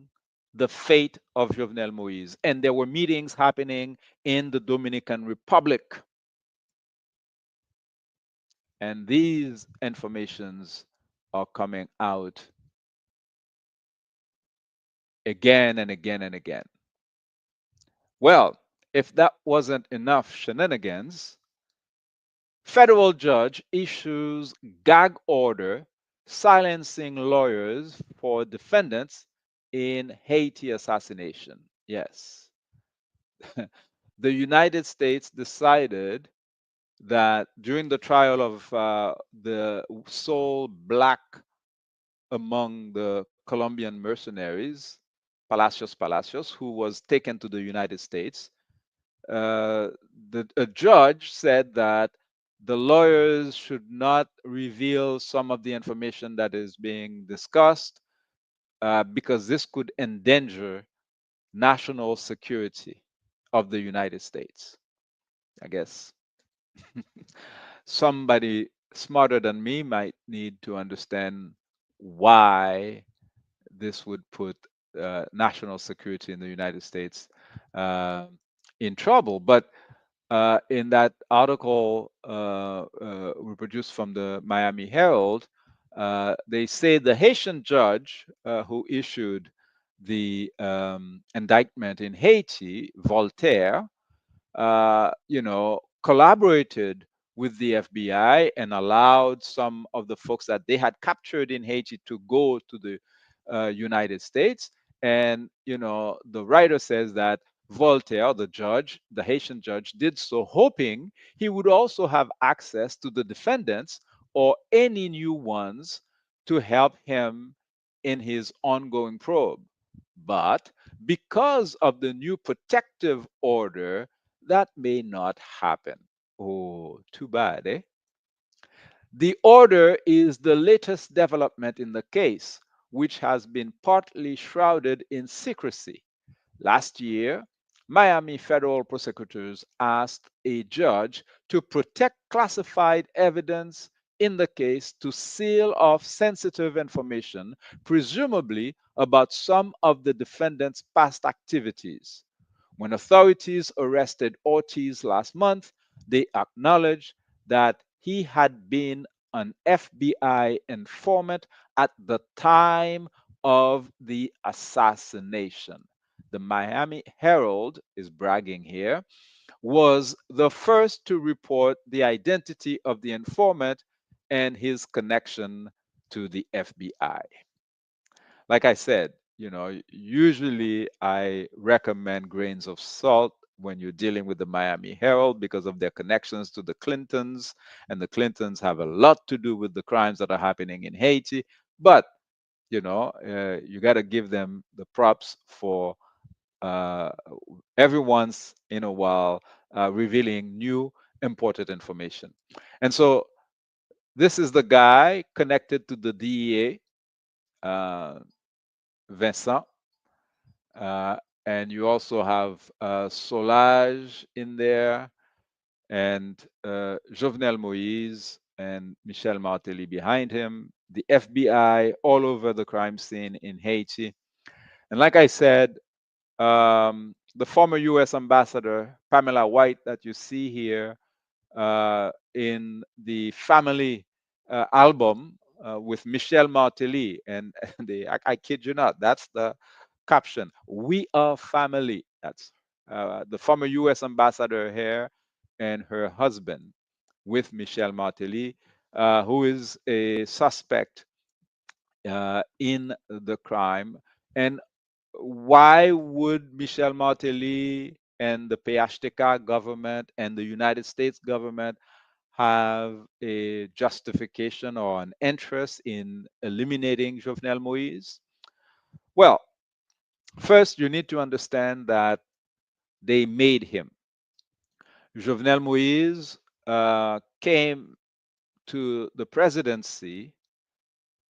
the fate of Jovenel Moise. And there were meetings happening in the Dominican Republic. And these informations are coming out again and again and again. Well, if that wasn't enough shenanigans, federal judge issues gag order silencing lawyers for defendants in Haiti assassination. Yes. The United States decided that during the trial of the sole black among the Colombian mercenaries, Palacios, who was taken to the United States, uh, a judge said that the lawyers should not reveal some of the information that is being discussed because this could endanger national security of the United States. I guess somebody smarter than me might need to understand why this would put national security in the United States uh, in trouble. But in that article reproduced from the Miami Herald, they say the Haitian judge who issued the indictment in Haiti, Voltaire, collaborated with the FBI and allowed some of the folks that they had captured in Haiti to go to the United States. And, the writer says that Voltaire, the judge, the Haitian judge, did so hoping he would also have access to the defendants or any new ones to help him in his ongoing probe. But because of the new protective order, that may not happen. Oh, too bad, eh? The order is the latest development in the case, which has been partly shrouded in secrecy. Last year, Miami federal prosecutors asked a judge to protect classified evidence in the case to seal off sensitive information, presumably about some of the defendant's past activities. When authorities arrested Ortiz last month, they acknowledged that he had been an FBI informant at the time of the assassination. The Miami Herald is bragging here, was the first to report the identity of the informant and his connection to the FBI. Like I said, usually I recommend grains of salt when you're dealing with the Miami Herald because of their connections to the Clintons, and the Clintons have a lot to do with the crimes that are happening in Haiti. But you got to give them the props for uh, every once in a while revealing new important information. And so this is the guy connected to the DEA, Vincent. Uh, and you also have Solage in there, and Jovenel Moïse and Michel Martelly behind him, the FBI all over the crime scene in Haiti. And like I said, the former US ambassador, Pamela White, that you see here in the family album with Michel Martelly. And I kid you not, that's the caption. We are family. That's the former US ambassador here and her husband with Michel Martelly, who is a suspect in the crime. And why would Michel Martelly and the PHTK government and the United States government have a justification or an interest in eliminating Jovenel Moïse? Well, first, you need to understand that they made him. Jovenel Moïse came to the presidency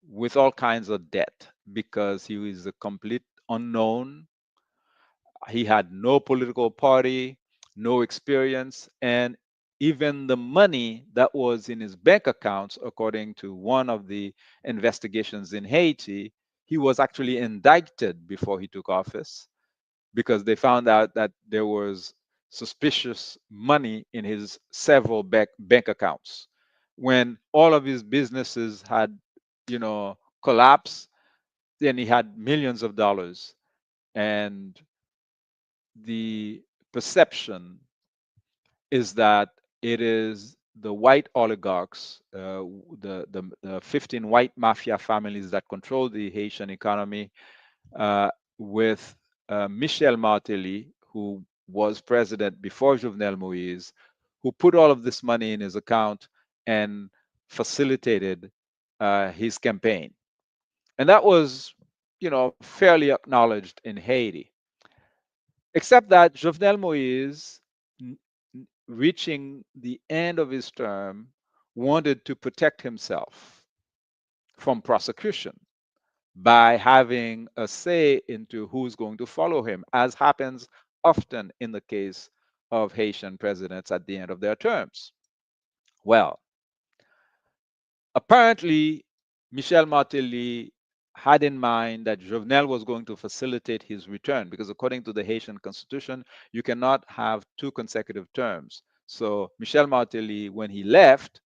with all kinds of debt because he was a complete unknown. He had no political party, no experience, and even the money that was in his bank accounts, according to one of the investigations in Haiti, he was actually indicted before he took office because they found out that there was suspicious money in his several bank accounts. when all of his businesses had, collapsed. Then he had millions of dollars, and the perception is that it is the white oligarchs, the 15 white mafia families that control the Haitian economy, uh, with Michel Martelly, who was president before Jovenel Moïse, who put all of this money in his account and facilitated his campaign. And that was, fairly acknowledged in Haiti. Except that Jovenel Moïse, reaching the end of his term, wanted to protect himself from prosecution by having a say into who's going to follow him, as happens often in the case of Haitian presidents at the end of their terms. Well, apparently, Michel Martelly had in mind that Jovenel was going to facilitate his return because, according to the Haitian constitution, you cannot have two consecutive terms. So, Michel Martelly, when he left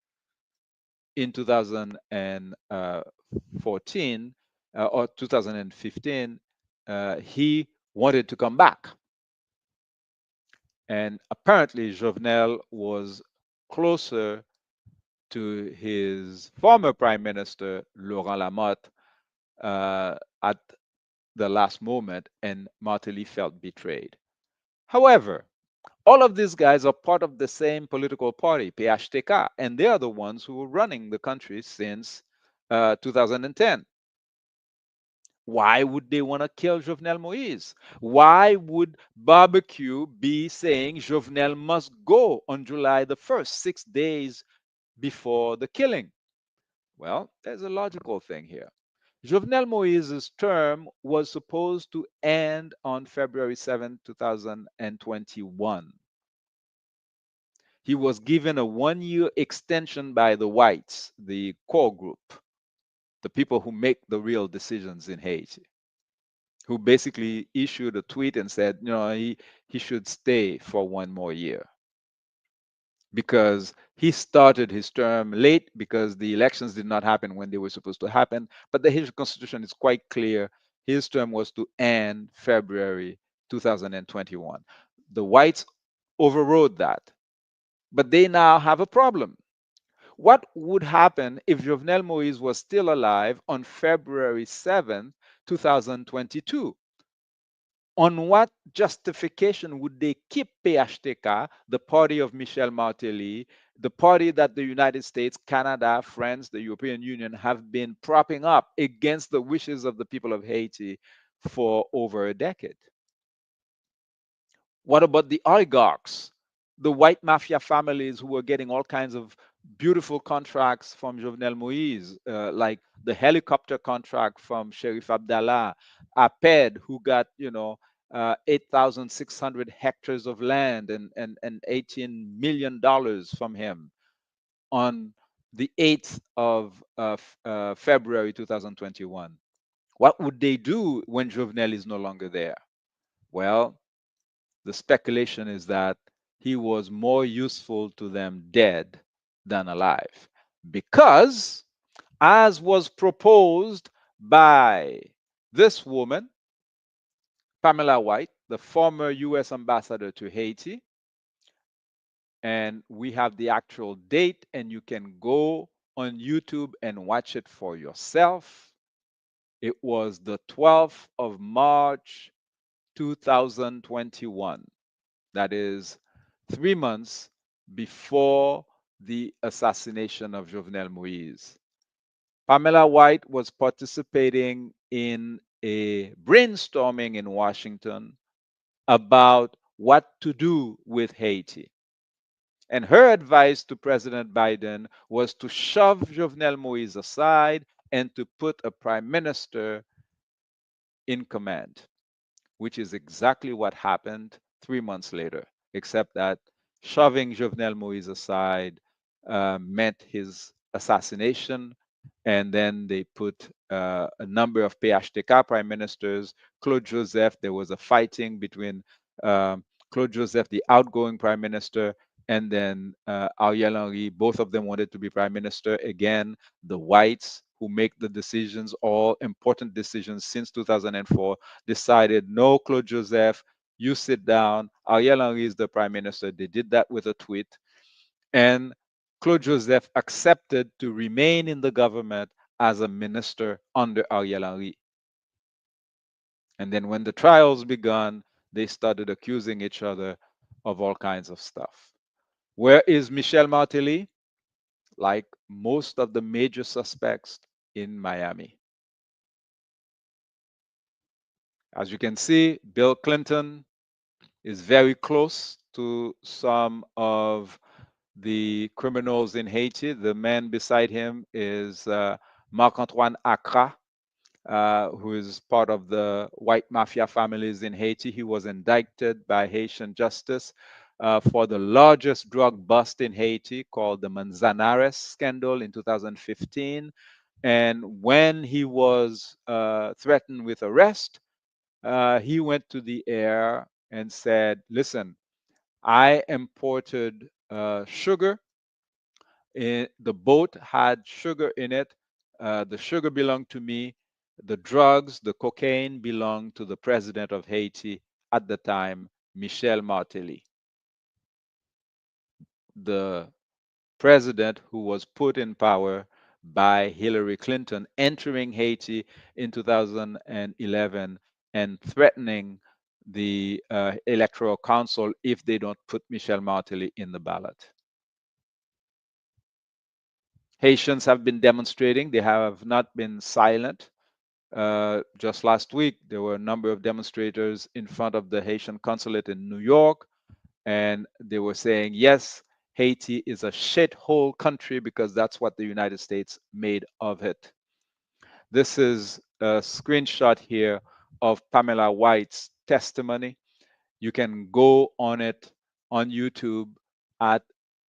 in 2014 or 2015, he wanted to come back. And apparently, Jovenel was closer to his former prime minister, Laurent Lamotte, at the last moment, and Martelly felt betrayed. However, all of these guys are part of the same political party, PHTK, and they are the ones who were running the country since 2010. Why would they want to kill Jovenel Moïse? Why would barbecue be saying Jovenel must go on July the 1st, 6 days before the killing? Well, there's a logical thing here. Jovenel Moïse's term was supposed to end on February 7th, 2021. He was given a 1 year extension by the whites, the core group, the people who make the real decisions in Haiti, who basically issued a tweet and said, he should stay for 1 more year because he started his term late because the elections did not happen when they were supposed to happen. But the Haitian constitution is quite clear. His term was to end February 2021. The whites overrode that, but they now have a problem. What would happen if Jovenel Moïse was still alive on February 7th, 2022? On what justification would they keep PHTK, the party of Michel Martelly, the party that the United States, Canada, France, the European Union have been propping up against the wishes of the people of Haiti for over a decade? What about the oligarchs, the white mafia families who were getting all kinds of beautiful contracts from Jovenel Moïse, like the helicopter contract from Sheriff Abdallah, Aped, who got 8,600 hectares of land and $18 million from him on the 8th of February 2021. What would they do when Jovenel is no longer there? Well, the speculation is that he was more useful to them dead than alive. Because, as was proposed by this woman, Pamela White, the former US ambassador to Haiti, and we have the actual date, and you can go on YouTube and watch it for yourself. It was the 12th of March 2021. That is 3 months before the assassination of Jovenel Moïse. Pamela White was participating in a brainstorming in Washington about what to do with Haiti. And her advice to President Biden was to shove Jovenel Moïse aside and to put a prime minister in command, which is exactly what happened 3 months later, except that shoving Jovenel Moïse aside meant his assassination. And then they put a number of PHTK prime ministers. Claude Joseph, there was a fighting between Claude Joseph, the outgoing prime minister, and then Ariel Henry. Both of them wanted to be prime minister. Again, the whites who make the decisions, all important decisions since 2004, decided no, Claude Joseph, you sit down. Ariel Henry is the prime minister. They did that with a tweet. And Claude Joseph accepted to remain in the government as a minister under Ariel Henry. And then when the trials began, they started accusing each other of all kinds of stuff. Where is Michel Martelly? Like most of the major suspects in Miami. As you can see, Bill Clinton is very close to some of the criminals in Haiti. The man beside him is Marc-Antoine Accra, who is part of the white mafia families in Haiti. He was indicted by Haitian justice for the largest drug bust in Haiti called the Manzanares scandal in 2015. And when he was threatened with arrest, he went to the air and said, listen, I imported sugar. The boat had sugar in it. The sugar belonged to me. The drugs, the cocaine belonged to the president of Haiti at the time, Michel Martelly, the president who was put in power by Hillary Clinton, entering Haiti in 2011 and threatening the electoral council if they don't put Michel Martelly in the ballot. Haitians have been demonstrating. They have not been silent. Just last week, there were a number of demonstrators in front of the Haitian consulate in New York, and they were saying, yes, Haiti is a shithole country because that's what the United States made of it. This is a screenshot here of Pamela White's testimony. You can go on it on YouTube at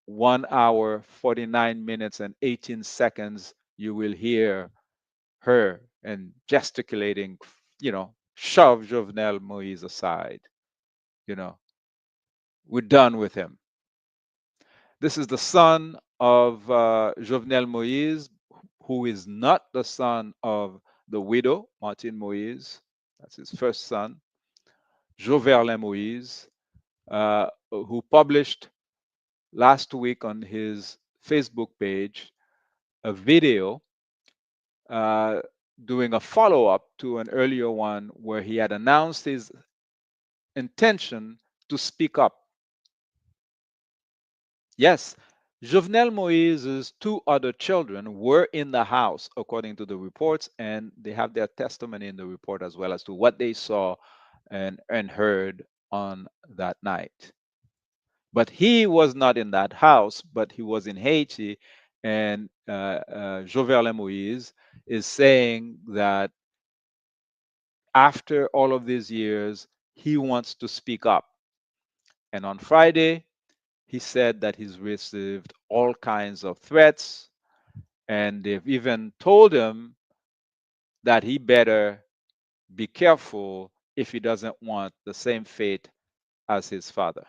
1 hour, 49 minutes, and 18 seconds. You will hear her and gesticulating, shove Jovenel Moise aside. You know, we're done with him. This is the son of Jovenel Moise, who is not the son of the widow, Martine Moise. That's his first son, Joverlin Moise, who published last week on his Facebook page a video uh, doing a follow up to an earlier one where he had announced his intention to speak up. Yes, Jovenel Moise's two other children were in the house, according to the reports, and they have their testimony in the report as well as to what they saw and heard on that night. But he was not in that house, but he was in Haiti, and Jovenel Moise is saying that after all of these years, he wants to speak up. And on Friday, he said that he's received all kinds of threats, and they've even told him that he better be careful if he doesn't want the same fate as his father.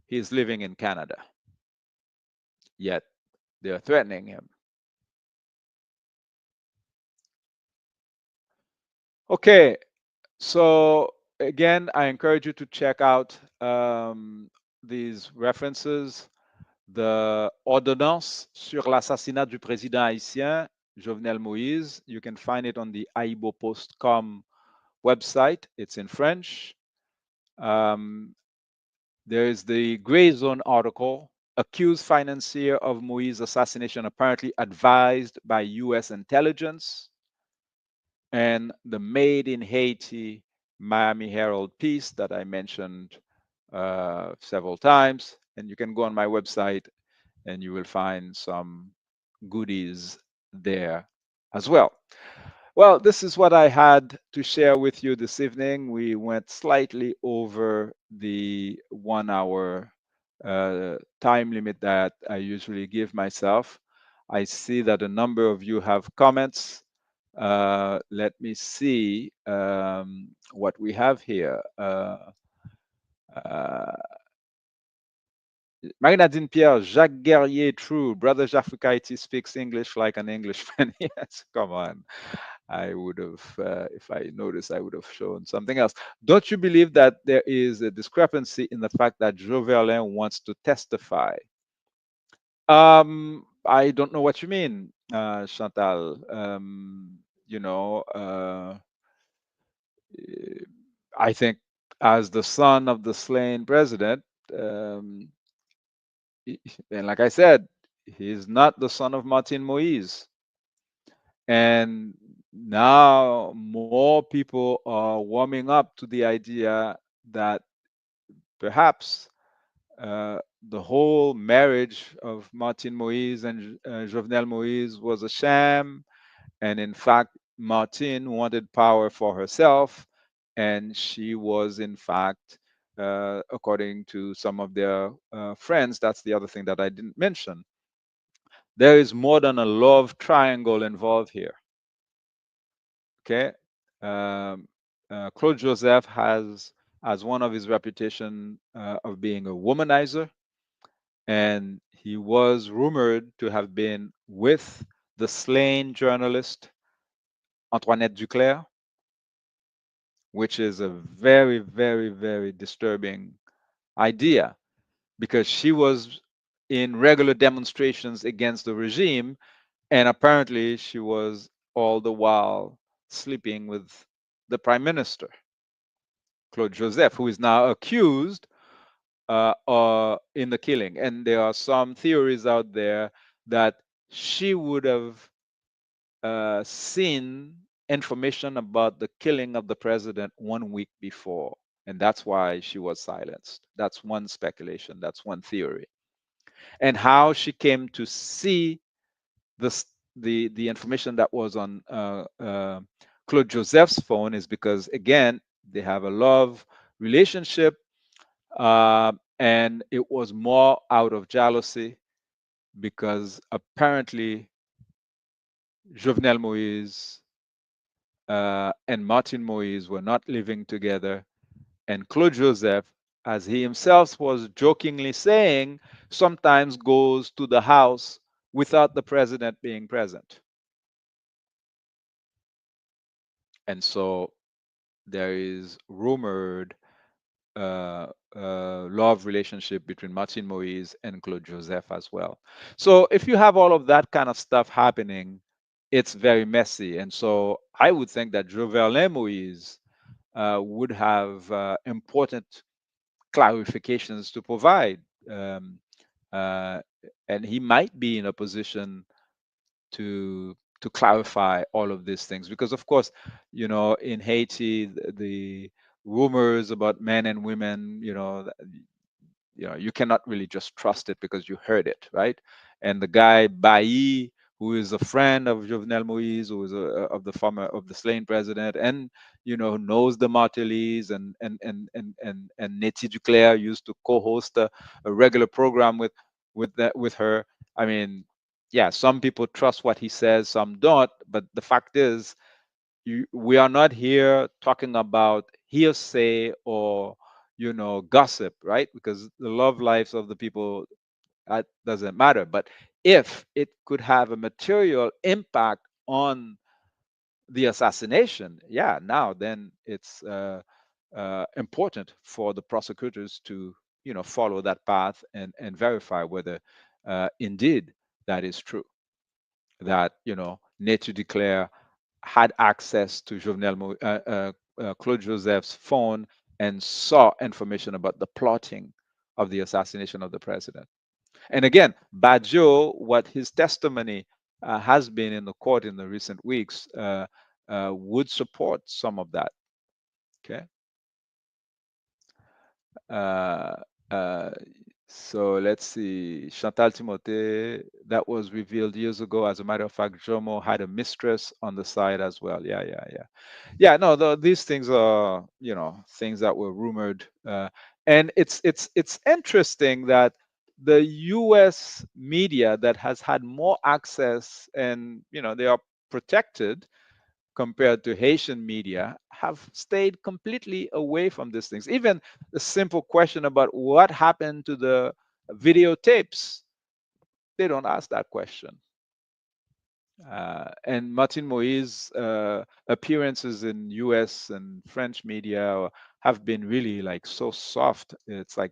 He's living in Canada, yet they're threatening him. Okay, so again, I encourage you to check out these references. The Ordonnance sur l'assassinat du président haïtien, Jovenel Moïse. You can find it on the aibopost.com website. It's in French. There is the Gray Zone article, accused financier of Moïse assassination apparently advised by U.S. intelligence, and the Made in Haiti Miami Herald piece that I mentioned several times. And you can go on my website and you will find some goodies there as well. Well, this is what I had to share with you this evening. We went slightly over the 1 hour time limit that I usually give myself. I see that a number of you have comments. Let me see what we have here. Uh, Marie-Nadine Pierre, Jacques Guerrier, true. Brother Jafrica Haiti speaks English like an Englishman. Yes, come on. I would have, if I noticed, I would have shown something else. Don't you believe that there is a discrepancy in the fact that Joverlin wants to testify? I don't know what you mean, Chantal. You know, eh, I think as the son of the slain president, um, and like I said, he's not the son of Martin Moise. And now more people are warming up to the idea that perhaps the whole marriage of Martin Moise and Jovenel Moise was a sham. And in fact, Martine wanted power for herself. And she was, in fact, according to some of their friends, that's the other thing that I didn't mention. There is more than a love triangle involved here. Okay. Um, Claude Joseph has as one of his reputation of being a womanizer, and he was rumored to have been with the slain journalist Antoinette Duclair, which is a very, very, very disturbing idea because she was in regular demonstrations against the regime, and apparently she was all the while sleeping with the prime minister, Claude Joseph, who is now accused in the killing. And there are some theories out there that she would have seen information about the killing of the president 1 week before. And that's why she was silenced. That's one speculation. That's one theory. And how she came to see this, the information that was on Claude Joseph's phone is because, again, they have a love relationship, and it was more out of jealousy because apparently Jovenel Moise and Martin Moise were not living together, and Claude Joseph, as he himself was jokingly saying, sometimes goes to the house without the president being present. And so there is rumored love relationship between Martin Moise and Claude Joseph as well. So if you have all of that kind of stuff happening, it's very messy. And so I would think that Joverlin Moise would have important clarifications to provide. Um, uh, and he might be in a position to clarify all of these things because of course, you know, in Haiti, the rumors about men and women, you know, you cannot really just trust it because you heard it, right? And the guy Bailly, who is a friend of Jovenel Moise, who is of the former of the slain president, and knows the Martellies, and Nettie Duclair used to co-host a regular program with her. I mean, yeah, some people trust what he says, some don't. But the fact is, we are not here talking about hearsay or gossip, right? Because the love lives of the people, that doesn't matter. But if it could have a material impact on the assassination, yeah, now then it's important for the prosecutors to follow that path and verify whether indeed that is true, that Nature Declare had access to Claude Joseph's phone and saw information about the plotting of the assassination of the president. And again, Badjo, what his testimony has been in the court in the recent weeks, would support some of that. Okay. Uh, uh, so let's see. Chantal Timothée, that was revealed years ago. As a matter of fact, Jomo had a mistress on the side as well. Yeah, yeah, yeah. Yeah, no, these things are, things that were rumored. And it's interesting that the US media that has had more access and, they are protected compared to Haitian media, have stayed completely away from these things. Even the simple question about what happened to the videotapes, they don't ask that question. And Martin Moïse appearances in U.S. and French media have been really like so soft. It's like,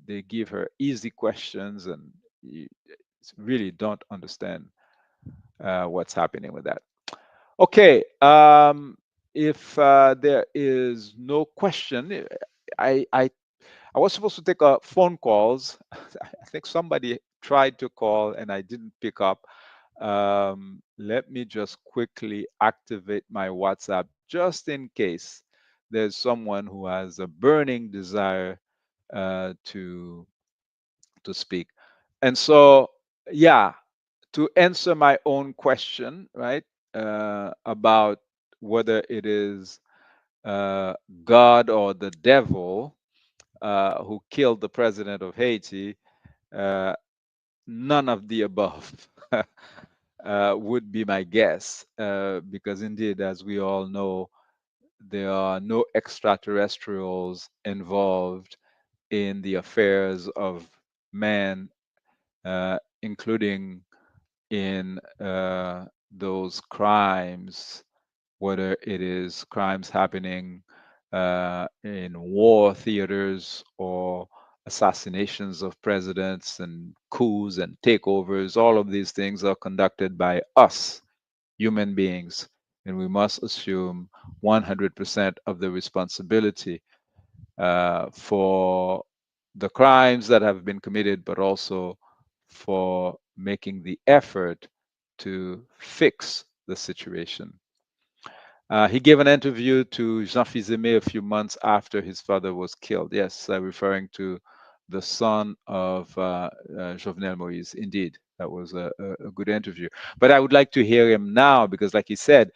they give her easy questions, and you really don't understand what's happening with that. Okay, if there is no question, I, I I was supposed to take phone calls. I think somebody tried to call and I didn't pick up. Let me just quickly activate my WhatsApp just in case there's someone who has a burning desire to speak. And so, yeah, to answer my own question, right, about whether it is uh, God or the devil who killed the president of Haiti, uh, none of the above would be my guess, because indeed, as we all know, there are no extraterrestrials involved in the affairs of man, including in those crimes, whether it is crimes happening in war theaters or assassinations of presidents and coups and takeovers. All of these things are conducted by us, human beings, and we must assume 100% of the responsibility for the crimes that have been committed, but also for making the effort to fix the situation. He gave an interview to Jean Fils-Aimé a few months after his father was killed. Yes, referring to the son of Jovenel Moïse. Indeed, that was a good interview. But I would like to hear him now because, like he said,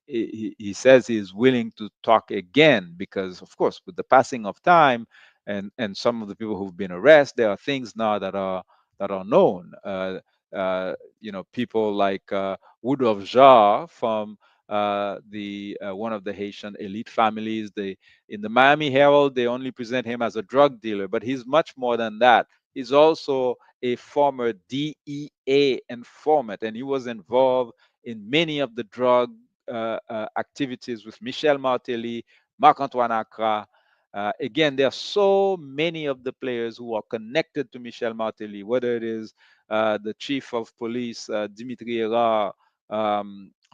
he says he is willing to talk again because, of course, with the passing of time and some of the people who've been arrested, there are things now that are known. People like Woodruff Jarre from the one of the Haitian elite families. They in the Miami Herald they only present him as a drug dealer, but he's much more than that. He's also a former DEA informant, and he was involved in many of the drug activities with Michel Martelly, Marc-Antoine Accra. Again, there are so many of the players who are connected to Michel Martelly, whether it is the chief of police, Dimitri Erard,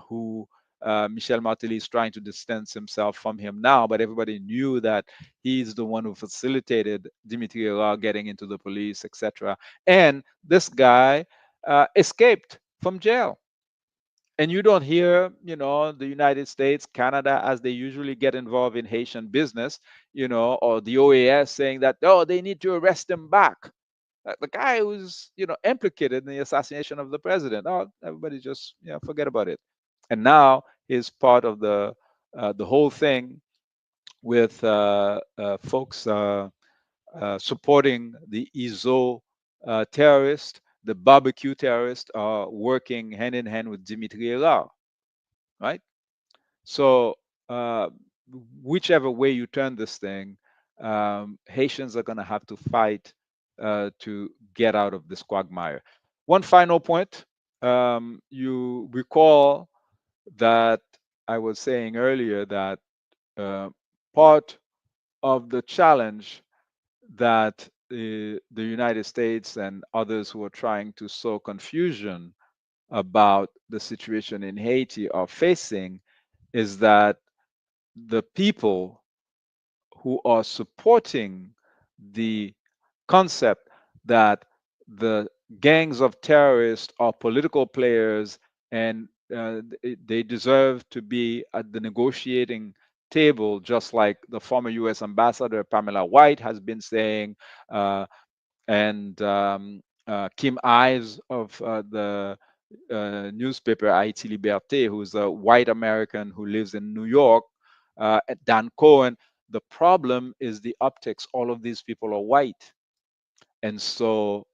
who Michel Martelly is trying to distance himself from him now, but everybody knew that he's the one who facilitated Dimitri Erard getting into the police, etc. And this guy escaped from jail. And you don't hear, the United States, Canada, as they usually get involved in Haitian business, or the OAS saying that, oh, they need to arrest him back. The guy who's, implicated in the assassination of the president. Oh, everybody just, forget about it. And now he's part of the whole thing with folks supporting the ISO terrorist, the barbecue terrorist, are working hand in hand with Dimitri Erard, right? So, uh, whichever way you turn this thing, Haitians are going to have to fight to get out of this quagmire. One final point. You recall that I was saying earlier that uh, part of the challenge that the United States and others who are trying to sow confusion about the situation in Haiti are facing is that the people who are supporting the concept that the gangs of terrorists are political players and they deserve to be at the negotiating table, just like the former US Ambassador Pamela White has been saying, uh, and Kim Ives of the newspaper Haiti Liberté, who's a white American who lives in New York, Dan Cohen. The problem is the optics. All of these people are white. And so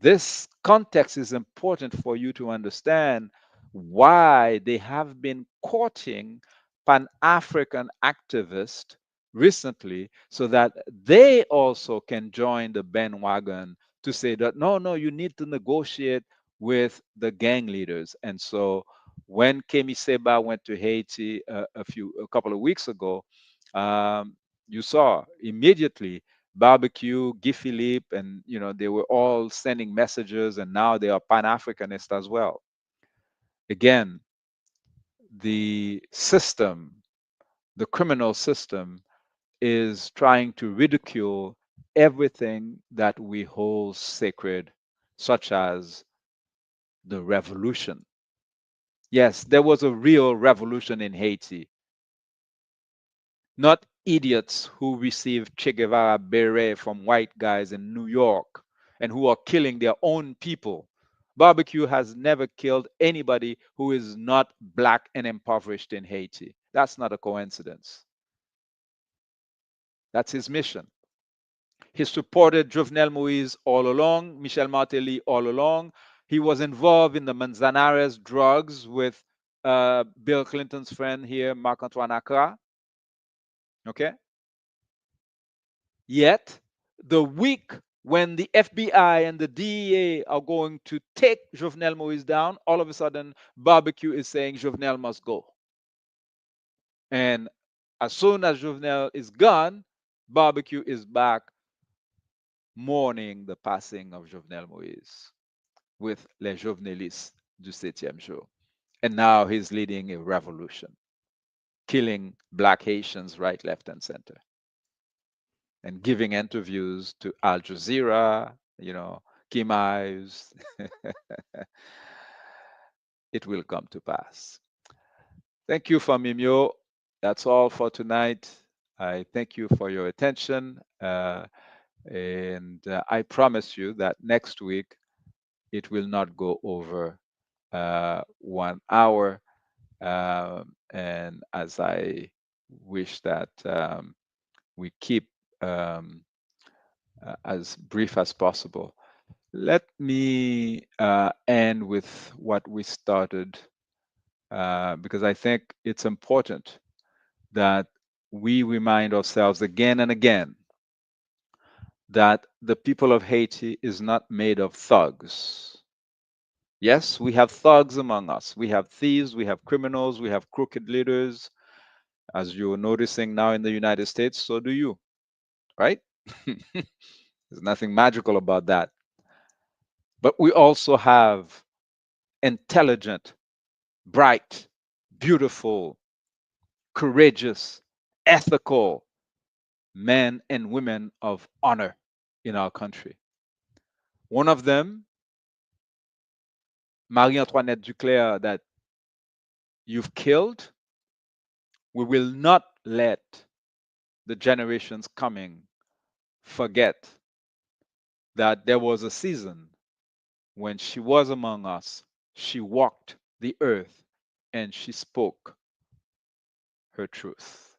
this context is important for you to understand why they have been courting Pan African activists recently so that they also can join the bandwagon to say that no, you need to negotiate with the gang leaders. And so when Kemi Seba went to Haiti a couple of weeks ago, you saw immediately Barbecue, Guy Philippe, and they were all sending messages, and now they are Pan-Africanist as well. Again, the system, the criminal system, is trying to ridicule everything that we hold sacred, such as the revolution. Yes, there was a real revolution in Haiti, not idiots who received Che Guevara beret from white guys in New York and who are killing their own people. Barbecue has never killed anybody who is not black and impoverished in Haiti. That's not a coincidence. That's his mission. He supported Jovenel Moise all along, Michel Martelly all along. He was involved in the Manzanares drugs with Bill Clinton's friend here, Marc-Antoine Accra. Okay? Yet, the week when the FBI and the DEA are going to take Jovenel Moise down, all of a sudden, Barbecue is saying Jovenel must go. And as soon as Jovenel is gone, Barbecue is back mourning the passing of Jovenel Moise with Les Jovenelistes du 7e jour. And now he's leading a revolution, killing black Haitians right, left, and center, and giving interviews to Al Jazeera, Kim Ives. It will come to pass. Thank you, Famimio. That's all for tonight. I thank you for your attention. And I promise you that next week it will not go over 1 hour. And as I wish that we keep as brief as possible. Let me end with what we started, because I think it's important that we remind ourselves again and again that the people of Haiti is not made of thugs. Yes, we have thugs among us. We have thieves, we have criminals, we have crooked leaders. As you're noticing now in the United States, so do you, right? There's nothing magical about that. But we also have intelligent, bright, beautiful, courageous, ethical men and women of honor in our country. One of them, Marie Antoinette Duclerc, that you've killed, we will not let the generations coming forget that there was a season when she was among us, she walked the earth, and she spoke her truth.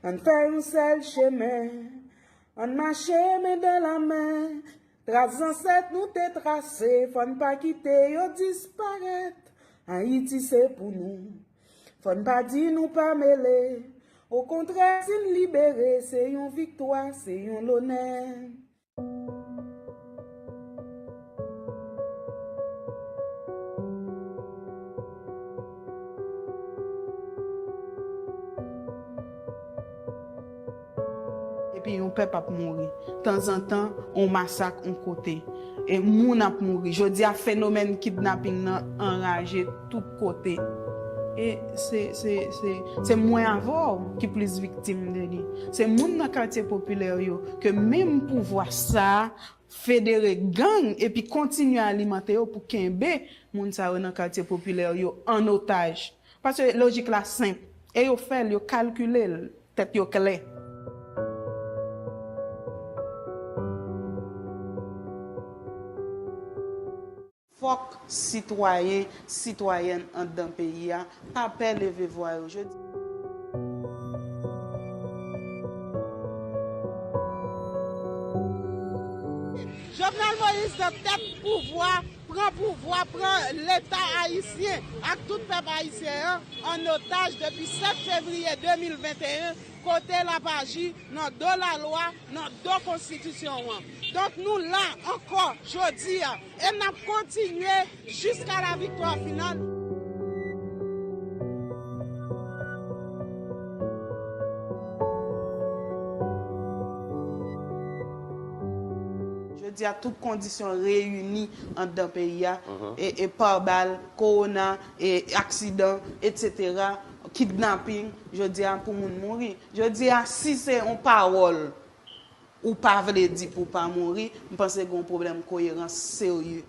On fait un seul chemin, on marche main dans la main. Traces ancêtres nous te tracé, faut ne pas quitter yo disparaître. Haïti c'est pour nous, faut ne pas dire nous pas mêler. Au contraire, si nous libérer, c'est une victoire, c'est une l'honneur. Puis on peut pas mourir. De temps en temps, on massacre un côté. Et moun ap mourir. Je dis à phénomène kidnapping enragé tout côté. Et c'est moins avant qui plus victime de lui. C'est moun dans quartier populaire yo que même pouvoir ça fédérer gang et puis continuer à alimenter yo pour kembe moun sa dans quartier populaire yo en otage. Parce que logique la simple. Et yo fait yo calculer tête yo clair. Fok citoyen, citoyenne en d'un pays a pas lever voix aujourd'hui. Jovenel Moïse de tête pouvoir prend pouvoir, prend l'État haïtien, avec tout le peuple haïtien en otage depuis 7 février 2021, côté la page, dans de la loi, dans de constitution. Donc nous là encore, je dis, et nous continuer jusqu'à la victoire finale. Je dis à toutes conditions réunies en deux pays, et par balle, corona, et accident, etc., kidnapping, je dis à pour mourir. Je dis à si c'est une parole ou pas vrai dit pour pas mourir, je pense qu'il y a un problème de cohérence sérieux.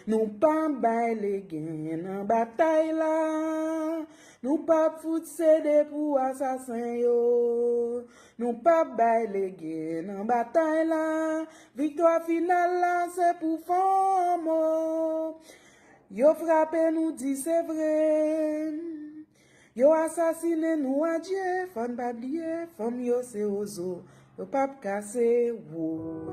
Nous pas bailler gain dans bataille là. Nous pas foutre céder pour assassin yo. Nous pas bailler gain dans bataille là. Victoire finale là c'est pour femme. Yo frappé nous dit c'est vrai. Yo assassiné nous à Dieu. Femme pas oublier, femme yo c'est ozo. Yo pas casser wo.